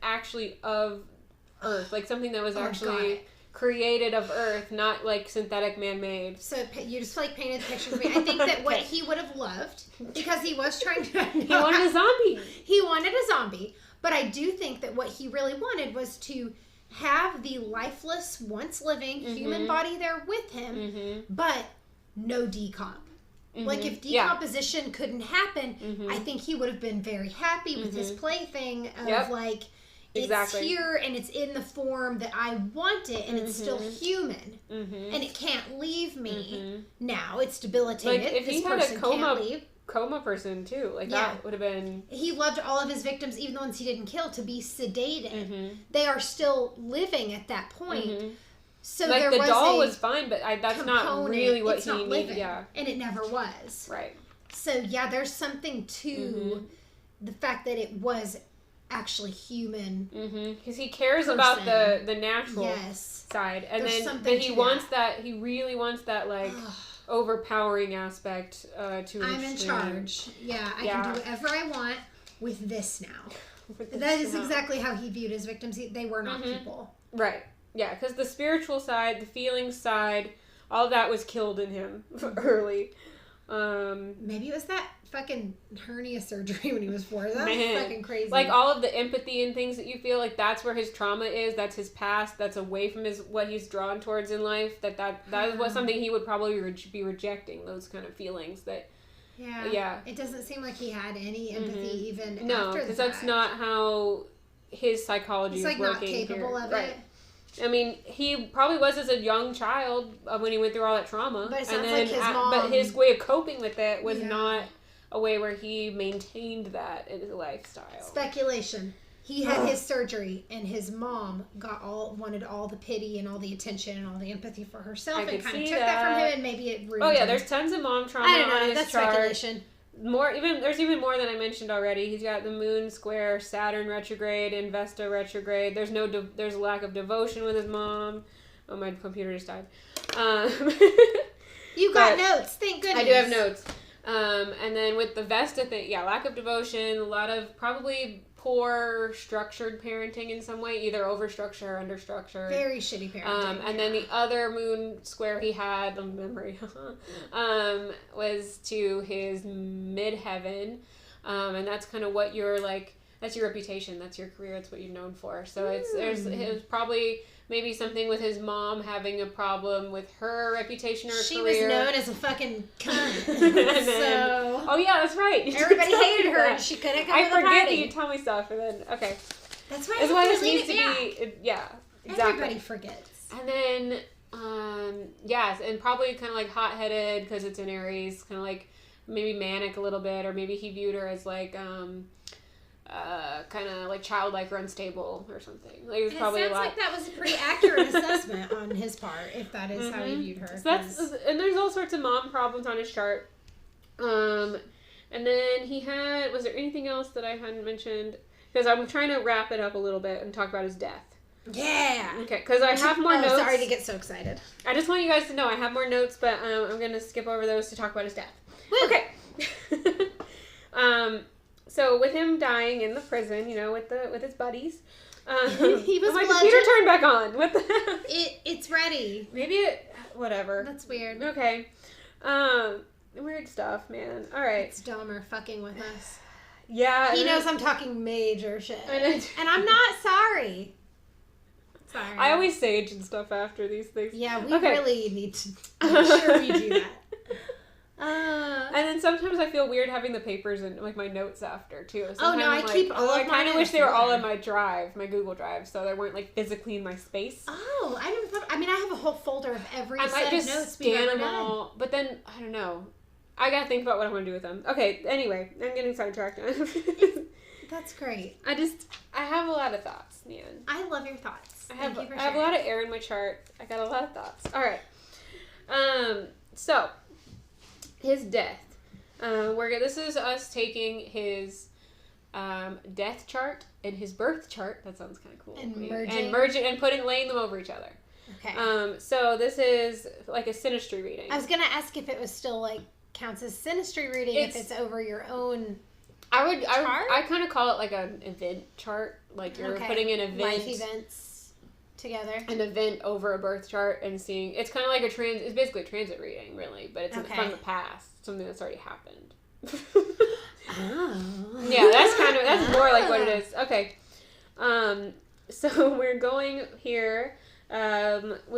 Speaker 2: actually of Earth, like something that was actually created of Earth, not like synthetic man-made.
Speaker 1: So you just painted the picture for me. I think that what he would have loved, because he was trying to...
Speaker 2: He wanted a zombie.
Speaker 1: He wanted a zombie. But I do think that what he really wanted was to have the lifeless, once living human body there with him, but no decomp. Like if decomposition couldn't happen, I think he would have been very happy with his plaything of it's here and it's in the form that I want it and it's still human and it can't leave me. Now it's debilitated.
Speaker 2: Like if he had a coma person too, that would have been...
Speaker 1: He loved all of his victims, even the ones he didn't kill, to be sedated. They are still living at that point. So
Speaker 2: like
Speaker 1: there
Speaker 2: the
Speaker 1: was
Speaker 2: doll was fine, but that's not really what he needed. Yeah,
Speaker 1: and it never was.
Speaker 2: Right.
Speaker 1: So there's something to the fact that it was actually human.
Speaker 2: Because he cares about the natural side, and but he wants that. He really wants that overpowering aspect to an
Speaker 1: I'm in charge. Yeah, I can do whatever I want with this now. That is exactly how he viewed his victims. They were not people.
Speaker 2: Right. Yeah, because the spiritual side, the feelings side, all of that was killed in him early.
Speaker 1: Maybe it was that fucking hernia surgery when he was 4. That was fucking crazy.
Speaker 2: Like all of the empathy and things that you feel, like that's where his trauma is. That's his past. That's away from what he's drawn towards in life. That was something he would probably be rejecting. Those kind of feelings that. Yeah. It
Speaker 1: doesn't seem like he had any empathy even after
Speaker 2: No, because that's not how his psychology is working.
Speaker 1: He's not capable of it.
Speaker 2: I mean, he probably was as a young child when he went through all that trauma.
Speaker 1: But it sounds like his mom...
Speaker 2: But his way of coping with it was not a way where he maintained that in his lifestyle.
Speaker 1: Speculation. He had his surgery, and his mom wanted all the pity and all the attention and all the empathy for herself, and kind of took that from him, and maybe it ruined him.
Speaker 2: There's tons of mom trauma on his chart. Speculation. There's even more than I mentioned already. He's got the Moon square, Saturn retrograde, and Vesta retrograde. There's a lack of devotion with his mom. Oh, my computer just died.
Speaker 1: You got notes, thank goodness.
Speaker 2: I do have notes. And then with the Vesta thing, lack of devotion, a lot of probably poor structured parenting in some way, either overstructured or understructured.
Speaker 1: Very shitty parenting.
Speaker 2: And then the other Moon square he had, the memory, was to his midheaven. And that's kind of what you're like, that's your reputation, that's your career, that's what you're known for. So it was probably maybe something with his mom having a problem with her reputation or
Speaker 1: she
Speaker 2: career.
Speaker 1: She was known as a fucking cunt. So
Speaker 2: oh yeah, that's right.
Speaker 1: Everybody hated her and she couldn't come to the party.
Speaker 2: I forget that you tell me stuff and then, okay.
Speaker 1: That's why
Speaker 2: this needs to be, exactly.
Speaker 1: Everybody forgets.
Speaker 2: And then, and probably kind of like hot-headed because it's in Aries, kind of like maybe manic a little bit, or maybe he viewed her as like, kind of like childlike or unstable or something. Like it was probably a lot.
Speaker 1: Like that was a pretty accurate assessment on his part, if that is how he viewed her.
Speaker 2: So and there's all sorts of mom problems on his chart. And then he had, was there anything else that I hadn't mentioned? Because I'm trying to wrap it up a little bit and talk about his death.
Speaker 1: Yeah.
Speaker 2: Okay, because I have more notes.
Speaker 1: Sorry to get so excited.
Speaker 2: I just want you guys to know I have more notes, but I'm going to skip over those to talk about his death.
Speaker 1: Woo.
Speaker 2: Okay. So with him dying in the prison, with his buddies,
Speaker 1: he was.
Speaker 2: My computer turned back on. What the?
Speaker 1: It's ready.
Speaker 2: Maybe whatever.
Speaker 1: That's weird.
Speaker 2: Okay. Weird stuff, man. All right.
Speaker 1: It's Dahmer fucking with us.
Speaker 2: Yeah.
Speaker 1: He knows I'm talking major shit, and I'm not sorry. Sorry.
Speaker 2: I always sage and stuff after these things.
Speaker 1: Yeah, we really need to make sure we do that.
Speaker 2: And then sometimes I feel weird having the papers and like my notes after too.
Speaker 1: Sometimes
Speaker 2: I
Speaker 1: keep all of
Speaker 2: I kind of wish they were all in my drive, my Google Drive, so they weren't like physically in my space.
Speaker 1: Oh, I never thought. I mean, I have a whole folder of every set of notes we've
Speaker 2: scan
Speaker 1: ever
Speaker 2: them all, but then I don't know. I gotta think about what I want to do with them. Okay, anyway, I'm getting sidetracked.
Speaker 1: That's great.
Speaker 2: I have a lot of thoughts, man.
Speaker 1: I love your thoughts.
Speaker 2: I have a lot of air in my chart. I got a lot of thoughts. All right. So his death. This is us taking his death chart and his birth chart. That sounds kind of cool.
Speaker 1: And
Speaker 2: merging and laying them over each other.
Speaker 1: Okay.
Speaker 2: So this is like a synastry reading.
Speaker 1: I was gonna ask if it was still like counts as synastry reading if it's over your own.
Speaker 2: I kind of call it like an event chart. Like you're putting an event,
Speaker 1: life events together,
Speaker 2: an event over a birth chart and seeing. It's kind of like it's basically a transit reading, really, but it's from the past, something that's already happened.
Speaker 1: Oh.
Speaker 2: Yeah, that's more like what it is. Okay. So we're going here. We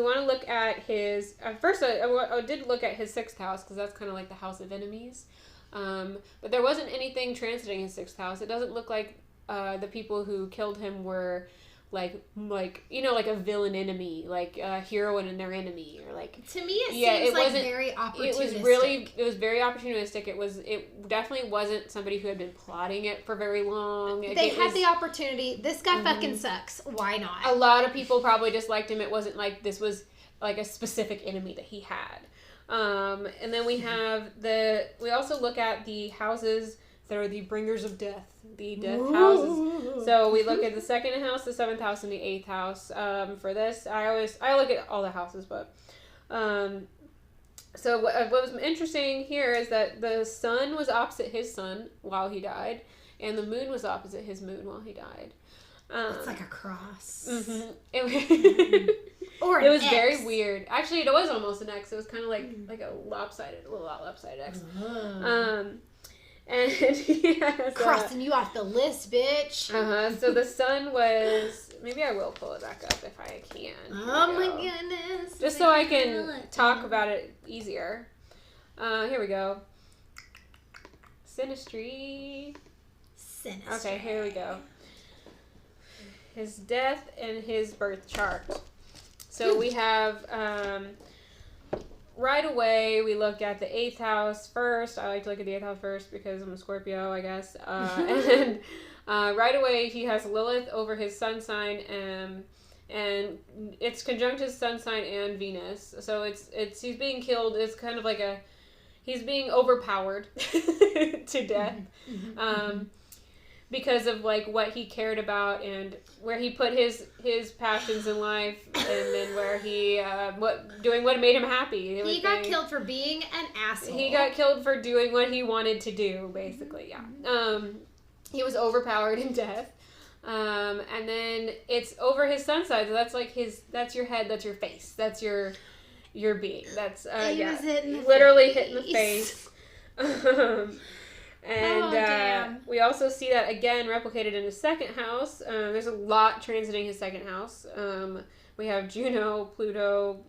Speaker 2: want to look at his. First, I did look at his 6th house because that's kind of like the house of enemies. But there wasn't anything transiting his 6th house. It doesn't look like the people who killed him were like a villain enemy, like a hero and their enemy, or like.
Speaker 1: To me, it seems like very opportunistic.
Speaker 2: It was very opportunistic. It definitely wasn't somebody who had been plotting it for very long.
Speaker 1: They had the opportunity. This guy fucking sucks. Why not?
Speaker 2: A lot of people probably disliked him. It wasn't like this was like a specific enemy that he had. And then we also look at the houses that are the bringers of death, the death houses. So we look at the 2nd house, the 7th house, and the 8th house. For this, I look at all the houses, but so what was interesting here is that the sun was opposite his sun while he died, and the moon was opposite his moon while he died.
Speaker 1: It's like a cross.
Speaker 2: Mm-hmm.
Speaker 1: Or
Speaker 2: it was
Speaker 1: X.
Speaker 2: very weird. Actually, it was almost an X. It was kind of like a little lopsided X. And
Speaker 1: crossing you off the list, bitch.
Speaker 2: So the sun was. Maybe I will pull it back up if I can.
Speaker 1: Oh my goodness!
Speaker 2: Just so I can talk about it easier. Here we go. Synastry. Okay, here we go. His death and his birth chart. So we have, right away, we look at the 8th house first. I like to look at the 8th house first because I'm a Scorpio, I guess. And right away, he has Lilith over his sun sign, and it's conjunct his sun sign and Venus. So he's being killed. It's kind of like he's being overpowered to death. Because of like what he cared about and where he put his passions in life, and then where he what made him happy.
Speaker 1: He got killed for being an asshole.
Speaker 2: He got killed for doing what he wanted to do, basically. Yeah. He was overpowered in death. And then it's over his sun side. So that's like that's your head, that's your face, that's your being. That's literally hit in the face. And we also see that again replicated in his 2nd house. There's a lot transiting his 2nd house. We have Juno, Pluto,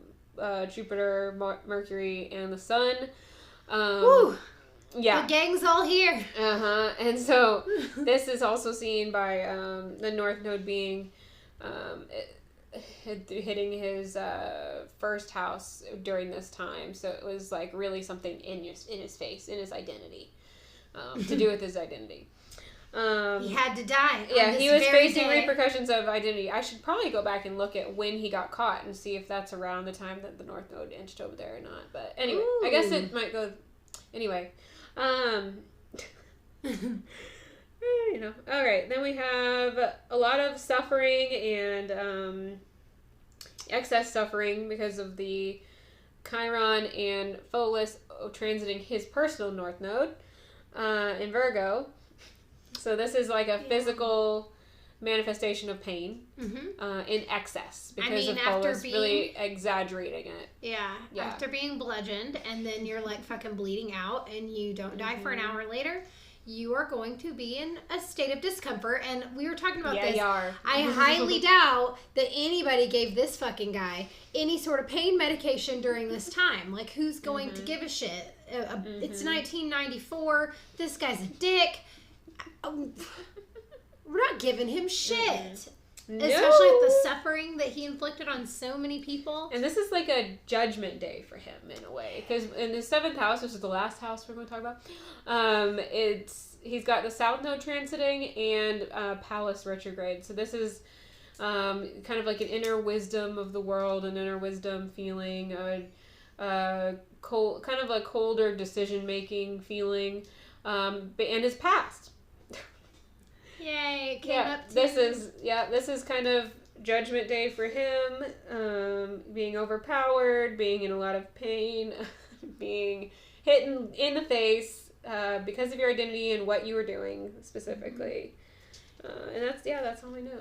Speaker 2: Jupiter, Mercury, and the Sun.
Speaker 1: Woo!
Speaker 2: Yeah.
Speaker 1: The gang's all here.
Speaker 2: And so this is also seen by the North Node being hitting his 1st house during this time. So it was like really something in his face, in his identity. To do with his identity.
Speaker 1: He had to die.
Speaker 2: Yeah, he was facing repercussions of identity. I should probably go back and look at when he got caught and see if that's around the time that the North Node inched over there or not. But anyway, I guess it might go. Anyway, All right, then we have a lot of suffering and excess suffering because of the Chiron and Pholus transiting his personal North Node. In Virgo. So this is like a physical manifestation of pain in excess because of Pholus really exaggerating it.
Speaker 1: Yeah. After being bludgeoned and then you're like fucking bleeding out and you don't die for an hour later, you are going to be in a state of discomfort. And we were talking about this.
Speaker 2: You are.
Speaker 1: I highly doubt that anybody gave this fucking guy any sort of pain medication during this time. Like, who's going to give a shit? It's 1994. This guy's a dick. We're not giving him shit. No. Especially with the suffering that he inflicted on so many people.
Speaker 2: And this is like a judgment day for him in a way. Because in the 7th house, which is the last house we're going to talk about, he's got the South Node transiting and Pallas retrograde. So this is kind of like an inner wisdom of the world, an inner wisdom feeling, cold, kind of a colder decision-making feeling, and his past.
Speaker 1: Yay! Came up to
Speaker 2: this is kind of Judgment Day for him. Being overpowered, being in a lot of pain, being hit in the face because of your identity and what you were doing specifically. And that's all I know.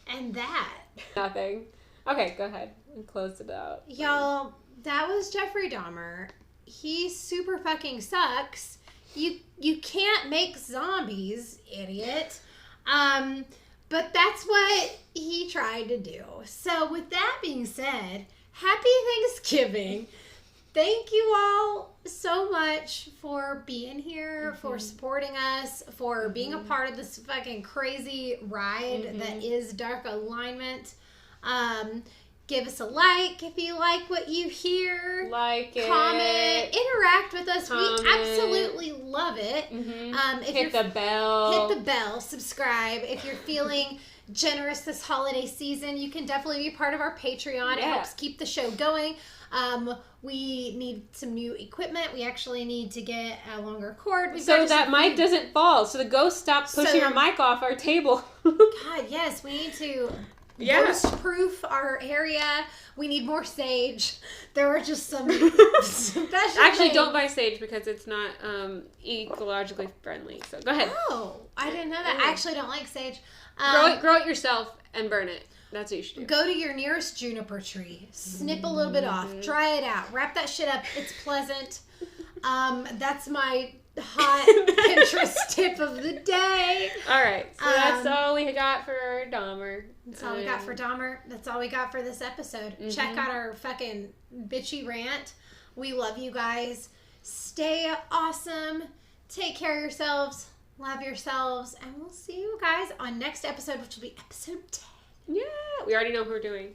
Speaker 1: And that.
Speaker 2: Nothing. Okay, go ahead and close it out.
Speaker 1: Y'all, that was Jeffrey Dahmer. He super fucking sucks. You can't make zombies, idiot. But that's what he tried to do. So with that being said, happy Thanksgiving. Thank you all so much for being here, for supporting us, for being a part of this fucking crazy ride that is Dark Alignment. Give us a like if you like what you hear.
Speaker 2: Like it.
Speaker 1: Comment. Interact with us. Comment. We absolutely love it.
Speaker 2: Hit the bell.
Speaker 1: Hit the bell. Subscribe. If you're feeling generous this holiday season, you can definitely be part of our Patreon. It helps keep the show going. We need some new equipment. We actually need to get a longer cord.
Speaker 2: So that mic doesn't fall. So the ghost stops pushing our mic off our table.
Speaker 1: God, yes. We need to ghost-proof our area. We need more sage. There were just some special
Speaker 2: Actually, don't buy sage because it's not ecologically friendly. So go ahead.
Speaker 1: Oh, I didn't know that. I actually don't like sage.
Speaker 2: Grow it yourself and burn it. That's what you should do.
Speaker 1: Go to your nearest juniper tree. Snip a little bit off. Dry it out. Wrap that shit up. It's pleasant. That's my hot Pinterest tip of the day.
Speaker 2: All right. So that's all we got for Dahmer.
Speaker 1: That's all we got for Dahmer. That's all we got for this episode. Check out our fucking bitchy rant. We love you guys. Stay awesome. Take care of yourselves. Love yourselves. And we'll see you guys on next episode, which will be episode 10.
Speaker 2: Yeah. We already know who we're doing.